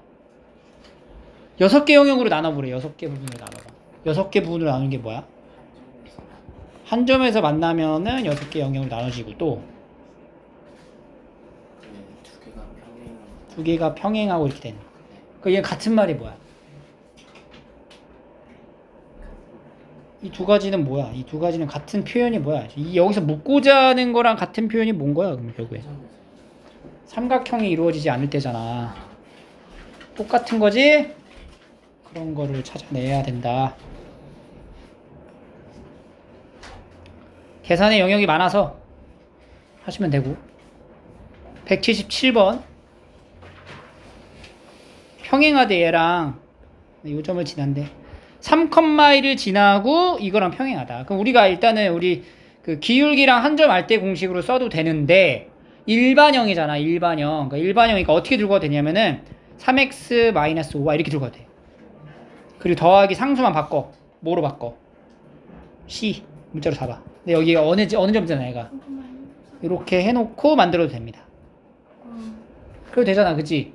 6개 영역으로 나눠보래. 6개 부분을 나눠봐. 6개 부분으로 나누는 게 뭐야? 한 점에서 만나면은 6개 영역으로 나눠지고, 또 두 개가 평행하고. 두 개가 평행하고 이렇게 되는. 그 얘 같은 말이 뭐야? 이 두 가지는 뭐야? 이 두 가지는 같은 표현이 뭐야? 이 여기서 묻고자 하는 거랑 같은 표현이 뭔 거야? 그럼 결국에 삼각형이 이루어지지 않을 때잖아. 똑같은 거지? 그런 거를 찾아내야 된다. 계산의 영역이 많아서 하시면 되고. 177번 평행하대 얘랑 요 점을 지난대 3,1을 지나고 이거랑 평행하다. 그럼 우리가 일단은 우리 그 기울기랑 한 점 알 때 공식으로 써도 되는데, 일반형이잖아. 일반형. 그러니까 일반형이니까 어떻게 들고 가도 되냐면은 3x-5y 이렇게 들고 가도 돼. 그리고 더하기 상수만 바꿔. 뭐로 바꿔? C 문자로 잡아. 근데 여기가 어느 점이잖아 얘가. 이렇게 해놓고 만들어도 됩니다. 그래도 되잖아, 그치?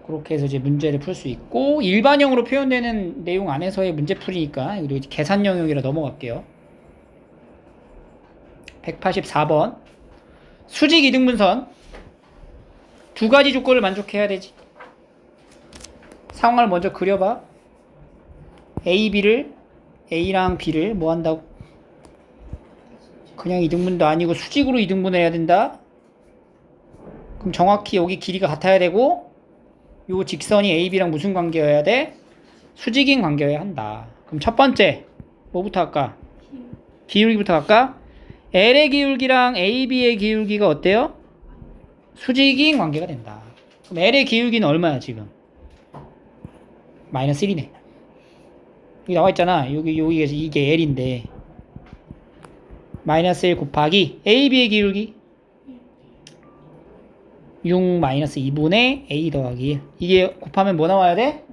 그렇게 해서 이제 문제를 풀 수 있고, 일반형으로 표현되는 내용 안에서의 문제풀이니까 이거 이제 계산 영역이라 넘어갈게요. 184번 수직 이등분선 두 가지 조건을 만족해야 되지. 상황을 먼저 그려봐. A랑 B를 뭐 한다고? 그냥 이등분도 아니고 수직으로 이등분해야 된다. 그럼 정확히 여기 길이가 같아야 되고, 요 직선이 AB랑 무슨 관계여야 돼? 수직인 관계여야 한다. 그럼 첫 번째 뭐부터 할까? 기울기부터 할까? L의 기울기랑 AB의 기울기가 어때요? 수직인 관계가 된다. 그럼 L의 기울기는 얼마야 지금? 마이너스 1이네. 여기 나와있잖아. 여기 이게 L인데 마이너스 1 곱하기 AB의 기울기 6 마이너스 2분의 A 더하기 1. 이게 곱하면 뭐 나와야 돼?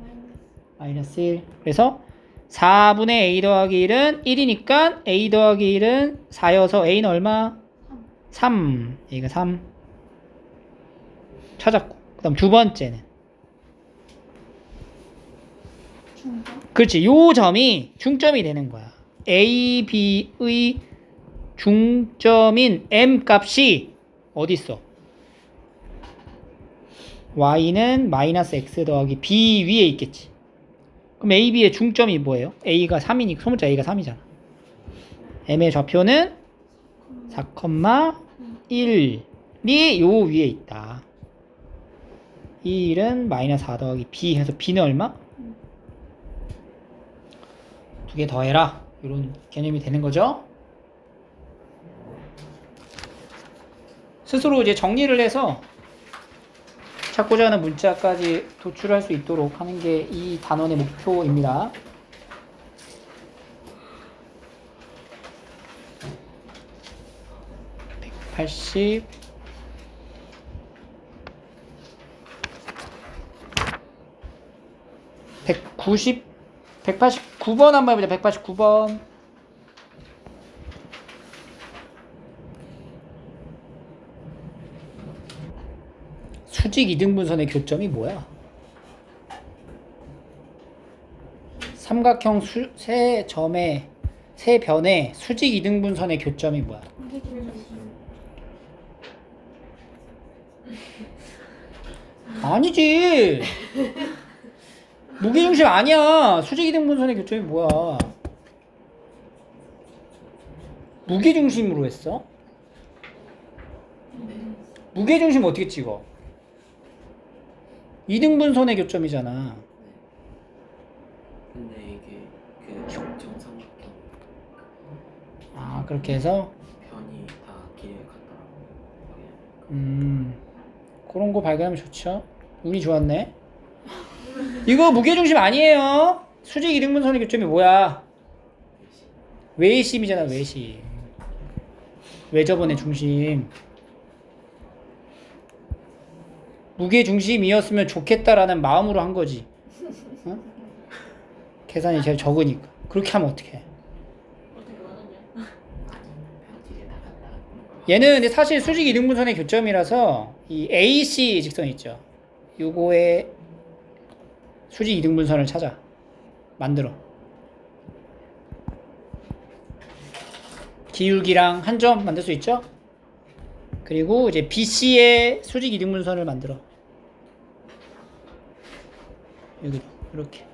마이너스 1. 그래서 4분의 A 더하기 1은 1이니까 A 더하기 1은 4여서 A는 얼마? 3. A가 3 찾았고, 그 다음 두 번째는 중점? 그렇지, 요 점이 중점이 되는 거야. A, B의 중점인 M 값이 어디 있어? Y는 마이너스 X 더하기 B 위에 있겠지. 그럼 A, B의 중점이 뭐예요? A가 3이니까 소문자 A가 3이잖아. M의 좌표는 4,1이 요 위에 있다. 이 1은 마이너스 4 더하기 B 해서 B는 얼마? 두 개 더해라. 이런 개념이 되는 거죠. 스스로 이제 정리를 해서 찾고자 하는 문자까지 도출할 수 있도록 하는 게 이 단원의 목표입니다. (180) 190 189번 한번 해보자. 189번. 수직 이등분선의 교점이 뭐야? 삼각형 세 점의 세 변의 수직 이등분선의 교점이 뭐야? 아니지. 무게중심 아니야. 수직 이등분선의 교점이 뭐야? 무게중심으로 했어? 무게중심 어떻게 찍어? 이등분선의 교점이잖아. 근데 이게 그 정삼각형 아, 그렇게 해서 편이 다 길이 같더라고. 그런 거 발견하면 좋죠. 운이 좋았네. 이거 무게중심 아니에요. 수직 이등분선의 교점이 뭐야? 외심이잖아. 외심. 외접원의 중심. 무게중심이었으면 좋겠다라는 마음으로 한 거지. 어? 계산이 제일 적으니까. 그렇게 하면 어떡해. 얘는 근데 사실 수직 이등분선의 교점이라서 이 AC 직선 있죠. 요거의 수직 이등분선을 찾아. 만들어. 기울기랑 한 점 만들 수 있죠? 그리고 이제 BC의 수직 이등분선을 만들어. 여기 이렇게.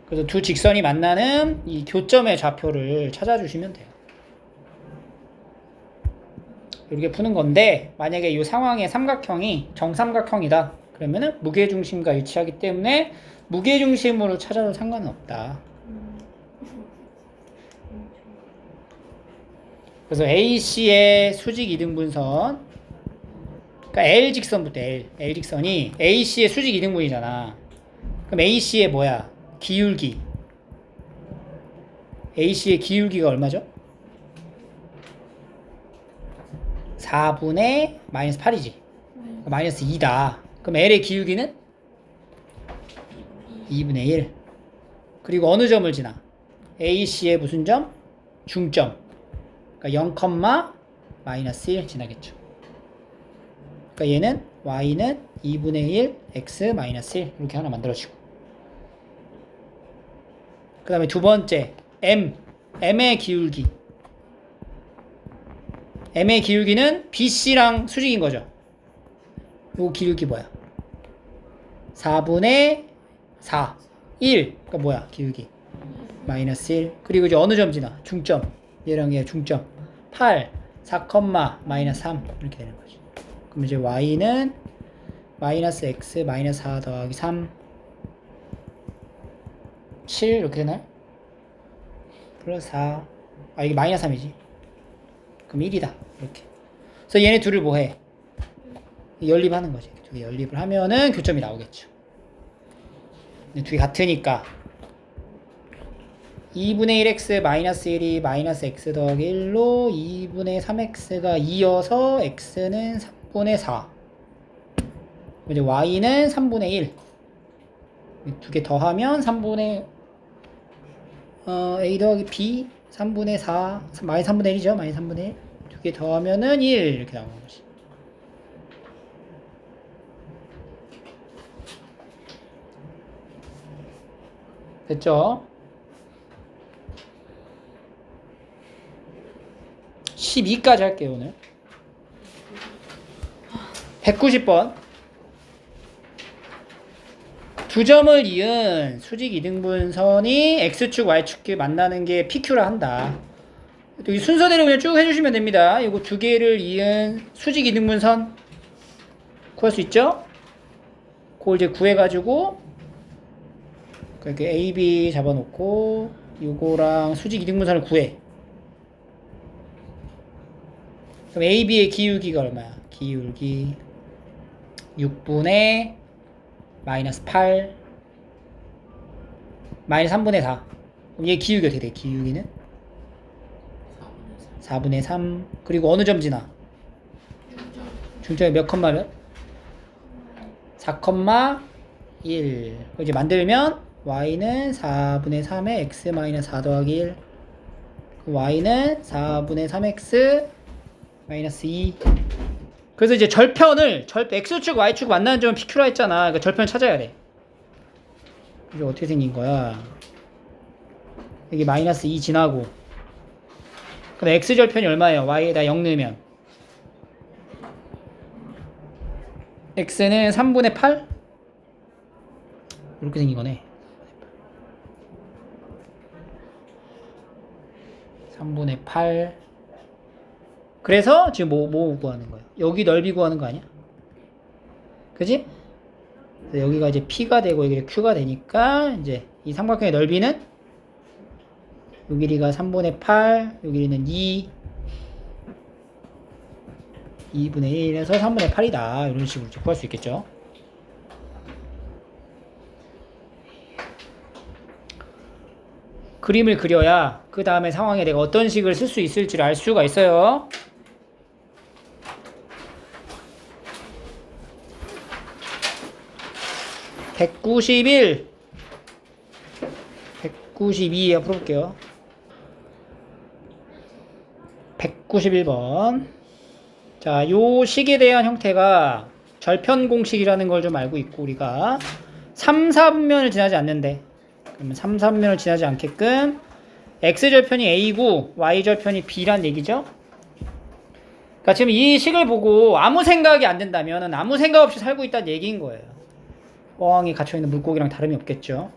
그래서 두 직선이 만나는 이 교점의 좌표를 찾아주시면 돼요. 이렇게 푸는 건데 만약에 이 상황의 삼각형이 정삼각형이다. 그러면은 무게중심과 일치하기 때문에 무게중심으로 찾아도 상관은 없다. 그래서 AC의 수직 이등분선, 그러니까 L 직선부터 L 직선이 AC의 수직 이등분이잖아. 그럼 AC의 뭐야? 기울기. AC의 기울기가 얼마죠? 4분의 마이너스 8이지. 마이너스 2다. 그럼 L의 기울기는 2분의 1. 그리고 어느 점을 지나? AC의 무슨 점? 중점. 그러니까 0, 마이너스 1 지나겠죠. 그러니까 얘는 y는 2분의 1 x 마이너스 1 이렇게 하나 만들어지고. 그 다음에 두 번째 m의 기울기. m의 기울기는 BC랑 수직인 거죠. 요 기울기 뭐야? 4분의 4 1. 그러니까 뭐야 기울기? 마이너스 1. 그리고 이제 어느 점 지나? 중점. 얘랑 얘 중점 8 4, 마이너스 3 이렇게 되는 거지. 그럼 이제 y는 마이너스 x 마이너스 4 더하기 3 7 이렇게 되나요? 플러스 4. 아 이게 마이너스 3이지. 그럼 1이다 이렇게. 그래서 얘네 둘을 뭐해? 연립하는 거지. 두 개 연립을 하면은 교점이 나오겠죠. 근데 두 개 같으니까 2분의 1x 마이너스 1이 마이너스 x 더하기 1로 2분의 3x가 2여서 x는 3분의 4. 이제 y는 3분의 1. 두 개 더하면 3분의 a 더하기 b 3분의 4 마이너스 3분의 1이죠. 마이너스 3분의 1. 두 개 더하면은 1 이렇게 나오는 거지. 됐죠? 12까지 할게요 오늘. 190번. 두 점을 이은 수직 이등분선이 x축 y축끼리 만나는 게 PQ라 한다. 이 순서대로 그냥 쭉 해주시면 됩니다. 이거 두 개를 이은 수직 이등분선 구할 수 있죠? 그걸 이제 구해가지고 이렇게 AB 잡아놓고 요거랑 수직 이등분선을 구해. 그럼 AB의 기울기가 얼마야? 기울기 6분의 마이너스 8 마이너스 3분의 4. 그럼 얘 기울기 어떻게 돼? 기울기는 4분의 3. 그리고 어느 점 지나? 중점이 몇 컴마 몇? 4,1. 이제 만들면 y는 4분의 3에 x 마이너스 4 더하기 1. y는 4분의 3x 마이너스 2. 그래서 이제 절편을 x축 y축 만나는 점은 pq라 했잖아. 그러니까 절편을 찾아야 돼. 이게 어떻게 생긴 거야? 여기 마이너스 2 지나고, 근데 x절편이 얼마예요? y에다 0 넣으면 x는 3분의 8? 이렇게 생긴 거네. 3분의 8. 그래서 지금 뭐 구하는 거예요? 여기 넓이 구하는 거 아니야? 그지? 그래서 여기가 이제 P가 되고 여기 Q가 되니까 이제 이 삼각형의 넓이는 요 길이가 3분의 8, 요 길이는 2분의 1에서 3분의 8이다. 이런 식으로 구할 수 있겠죠. 그림을 그려야 그 다음에 상황에 내가 어떤 식을 쓸 수 있을지를 알 수가 있어요. (191) 192에 풀어볼게요. 191번. 자, 요 식에 대한 형태가 절편 공식이라는 걸 좀 알고 있고, 우리가 3, 4분면을 지나지 않는데, 그러면 3, 4분면을 지나지 않게끔 x절편이 a고 y절편이 b란 얘기죠. 그러니까 지금 이 식을 보고 아무 생각이 안 든다면 아무 생각 없이 살고 있다는 얘기인 거예요. 어항에 갇혀있는 물고기랑 다름이 없겠죠.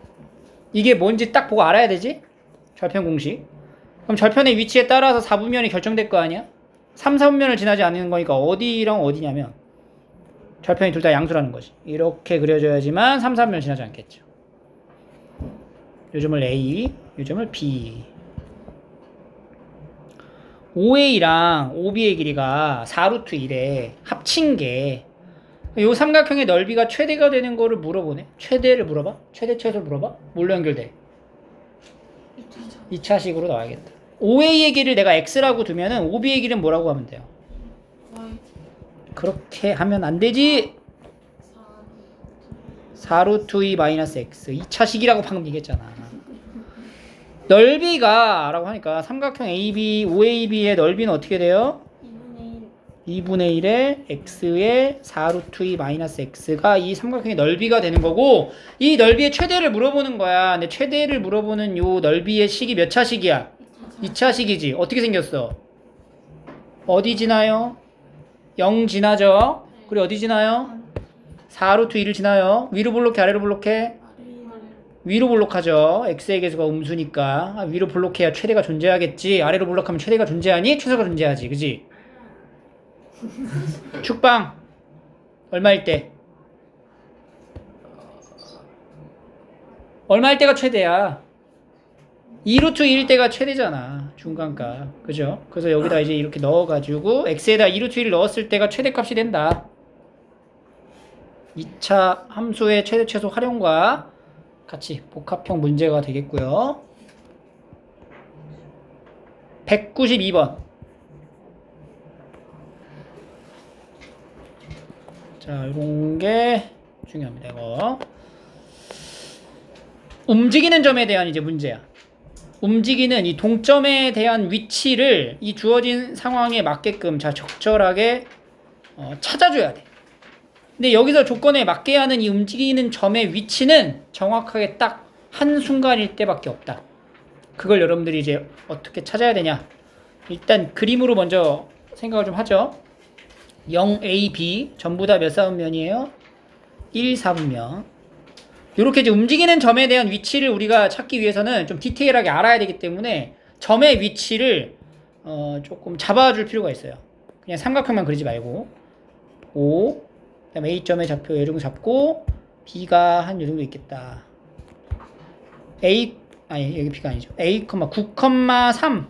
이게 뭔지 딱 보고 알아야 되지? 절편 공식. 그럼 절편의 위치에 따라서 4분면이 결정될 거 아니야? 3, 4분면을 지나지 않는 거니까 어디랑 어디냐면 절편이 둘 다 양수라는 거지. 이렇게 그려줘야지만 3, 4분면 지나지 않겠죠. 요점을 A, 요점을 B. OA랑 OB의 길이가 4루트 1에 합친 게 요 삼각형의 넓이가 최대가 되는 거를 물어보네. 최대를 물어봐? 최대 최소를 물어봐? 뭘로 연결돼? 2차식으로 나와야겠다. OA의 길이를 내가 X라고 두면은 OB의 길이는 뭐라고 하면 돼요? 그렇게 하면 안 되지. 4루트 2 마이너스 X 2차식이라고 방금 얘기했잖아. 넓이가 라고 하니까 삼각형 AB, OAB의 넓이는 어떻게 돼요? 2분의 1에 x의 4루트 2 마이너스 x가 이 삼각형의 넓이가 되는 거고, 이 넓이의 최대를 물어보는 거야. 근데 최대를 물어보는 요 넓이의 식이 몇 차식이야? 2차식이지. 어떻게 생겼어? 어디 지나요? 0 지나죠? 그리고 어디 지나요? 4루트 2를 지나요. 위로 볼록해 아래로 볼록해? 위로 볼록하죠. x의 개수가 음수니까 위로 볼록해야 최대가 존재하겠지. 아래로 볼록하면 최대가 존재하니 최소가 존재하지. 그지? 축방 얼마일 때? 얼마일 때가 최대야? 2루트 1일 때가 최대잖아. 중간값. 그죠? 그래서 여기다 이제 이렇게 넣어가지고 x에다 2루트 1을 넣었을 때가 최대값이 된다. 2차 함수의 최대 최소 활용과 같이 복합형 문제가 되겠고요. 192번. 자, 이런 게 중요합니다. 이거 움직이는 점에 대한 이제 문제야. 움직이는 이 동점에 대한 위치를 이 주어진 상황에 맞게끔 자 적절하게 찾아줘야 돼. 근데 여기서 조건에 맞게 하는 이 움직이는 점의 위치는 정확하게 딱 한순간일 때밖에 없다. 그걸 여러분들이 이제 어떻게 찾아야 되냐. 일단 그림으로 먼저 생각을 좀 하죠. 0A, B 전부 다 몇 사분면이에요? 1, 4분면. 이렇게 이제 움직이는 점에 대한 위치를 우리가 찾기 위해서는 좀 디테일하게 알아야 되기 때문에 점의 위치를 조금 잡아줄 필요가 있어요. 그냥 삼각형만 그리지 말고 5, 그다음에 A점의 좌표 이 정도 잡고 B가 한 요 정도 있겠다. A, 아니 여기 B가 아니죠. A, 9,3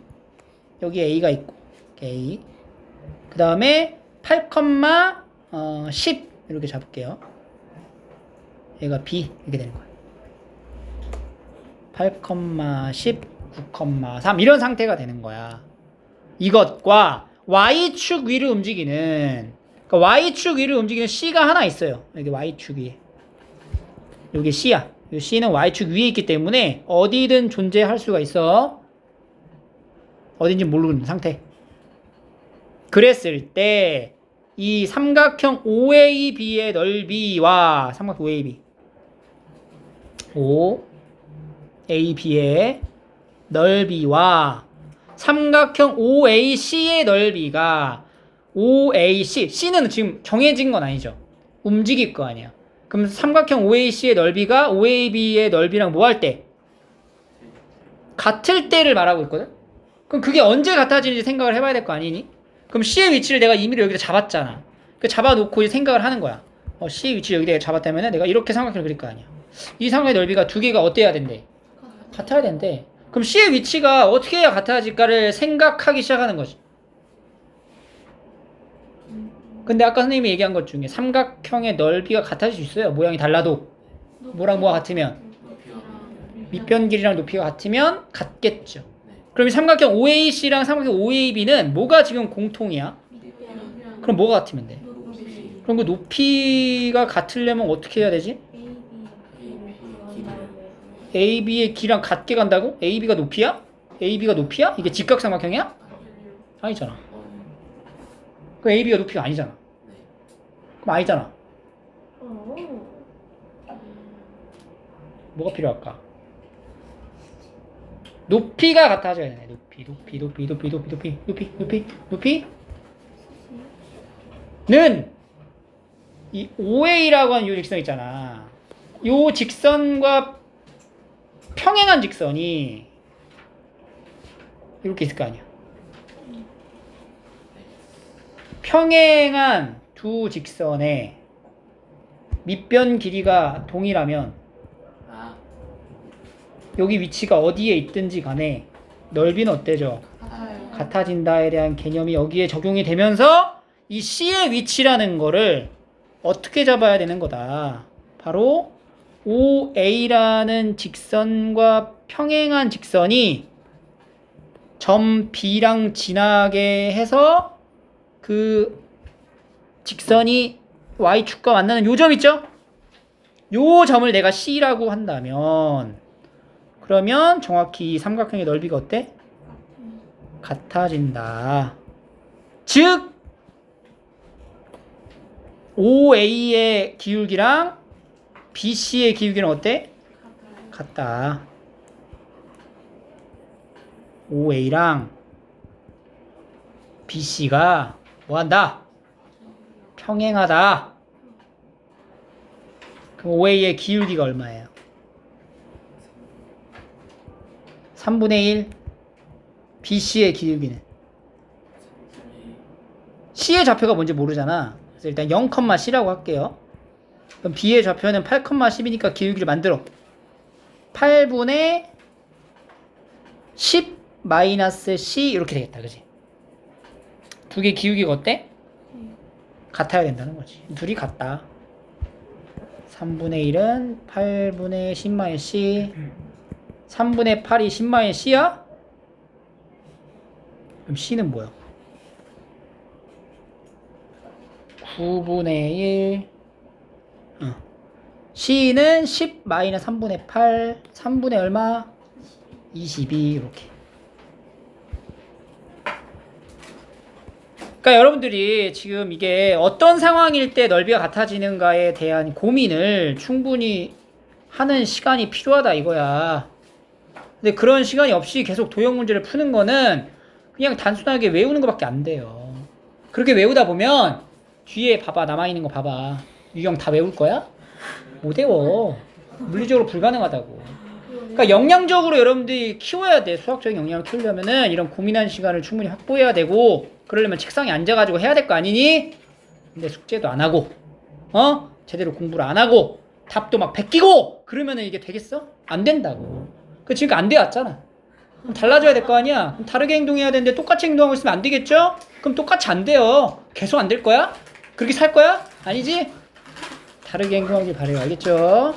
여기 A가 있고 A. 그 다음에 8, 10 이렇게 잡을게요. 얘가 B 이렇게 되는 거예요. 8,10, 9,3 이런 상태가 되는 거야. 이것과 Y축 위를 움직이는 그러니까 Y축 위를 움직이는 C가 하나 있어요. 여기 Y축 위에. 여기 C야. 이 C는 Y축 위에 있기 때문에 어디든 존재할 수가 있어. 어딘지 모르는 상태. 그랬을 때 이 삼각형 OAB의 넓이와 삼각형 OAB의 넓이와 삼각형 OAC의 넓이가 OAC, C는 지금 정해진 건 아니죠. 움직일 거 아니야. 그럼 삼각형 OAC의 넓이가 OAB의 넓이랑 뭐 할 때? 같을 때를 말하고 있거든? 그럼 그게 언제 같아지는지 생각을 해봐야 될 거 아니니? 그럼 C의 위치를 내가 임의로 여기다 잡았잖아. 그 잡아놓고 이제 생각을 하는 거야. C의 위치를 여기다 잡았다면 내가 이렇게 삼각형을 그릴 거 아니야. 이 삼각형의 넓이가 두 개가 어때야 된대? 같아야 된대. 그럼 C의 위치가 어떻게 해야 같아질까를 생각하기 시작하는 거지. 근데 아까 선생님이 얘기한 것 중에 삼각형의 넓이가 같아질 수 있어요. 모양이 달라도. 뭐랑 뭐가 같으면? 밑변 길이랑 높이가 같으면 같겠죠. 그럼 이 삼각형 OAC랑 삼각형 OAB는 뭐가 지금 공통이야? 그럼 뭐가 같으면 돼? 그럼 그 높이가 같으려면 어떻게 해야 되지? AB의 길이랑 같게 간다고? AB가 높이야? AB가 높이야? 이게 직각삼각형이야? 아니잖아. 그 AB가 높이가 아니잖아. 그럼 아니잖아. 뭐가 필요할까? 높이가 같아져야 되네. 높이는 이 OA라고 하는 요 직선 있잖아. 요 직선과 평행한 직선이 이렇게 있을 거 아니야. 평행한 두 직선의 밑변 길이가 동일하면 여기 위치가 어디에 있든지 간에 넓이는 어때죠? 같아진다에 대한 개념이 여기에 적용이 되면서 이 C의 위치라는 거를 어떻게 잡아야 되는 거다. 바로 OA라는 직선과 평행한 직선이 점 B랑 지나게 해서 그 직선이 Y축과 만나는 요 점 있죠? 요 점을 내가 C라고 한다면 그러면 정확히 이 삼각형의 넓이가 어때? 같아진다. 즉 OA의 기울기랑 BC의 기울기는 어때? 같다. OA랑 BC가 뭐한다? 평행하다. 그럼 OA의 기울기가 얼마예요? 3분의 1. BC의 기울기는? C의 좌표가 뭔지 모르잖아. 그래서 일단 0,C라고 할게요. 그럼 B의 좌표는 8,10이니까 기울기를 만들어. 8분의 10 마이너스 C 이렇게 되겠다. 그지? 두 개 기울기가 어때? 같아야 된다는 거지. 둘이 같다. 3분의 1은 8분의 10 마이너스 C 3분의 8이 10 마이너스 C야? 그럼 C는 뭐야? 9분의 1 C는 10 마이너스 3분의 8 3분의 얼마? 22 이렇게. 그러니까 여러분들이 지금 이게 어떤 상황일 때 넓이가 같아지는가에 대한 고민을 충분히 하는 시간이 필요하다 이거야. 근데 그런 시간이 없이 계속 도형 문제를 푸는 거는 그냥 단순하게 외우는 것밖에 안 돼요. 그렇게 외우다 보면 뒤에 봐봐, 남아있는 거 봐봐. 유형 다 외울 거야? 못 외워. 물리적으로 불가능하다고. 그러니까 역량적으로 여러분들이 키워야 돼. 수학적인 역량을 키우려면은 이런 고민하는 시간을 충분히 확보해야 되고, 그러려면 책상에 앉아가지고 해야 될 거 아니니? 근데 숙제도 안 하고, 제대로 공부를 안 하고, 답도 막 베끼고, 그러면은 이게 되겠어? 안 된다고. 그 지금까지 안 돼왔잖아. 그럼 달라져야 될 거 아니야? 그럼 다르게 행동해야 되는데 똑같이 행동하고 있으면 안 되겠죠? 그럼 똑같이 안 돼요. 계속 안 될 거야? 그렇게 살 거야? 아니지? 다르게 행동하길 바래요. 알겠죠?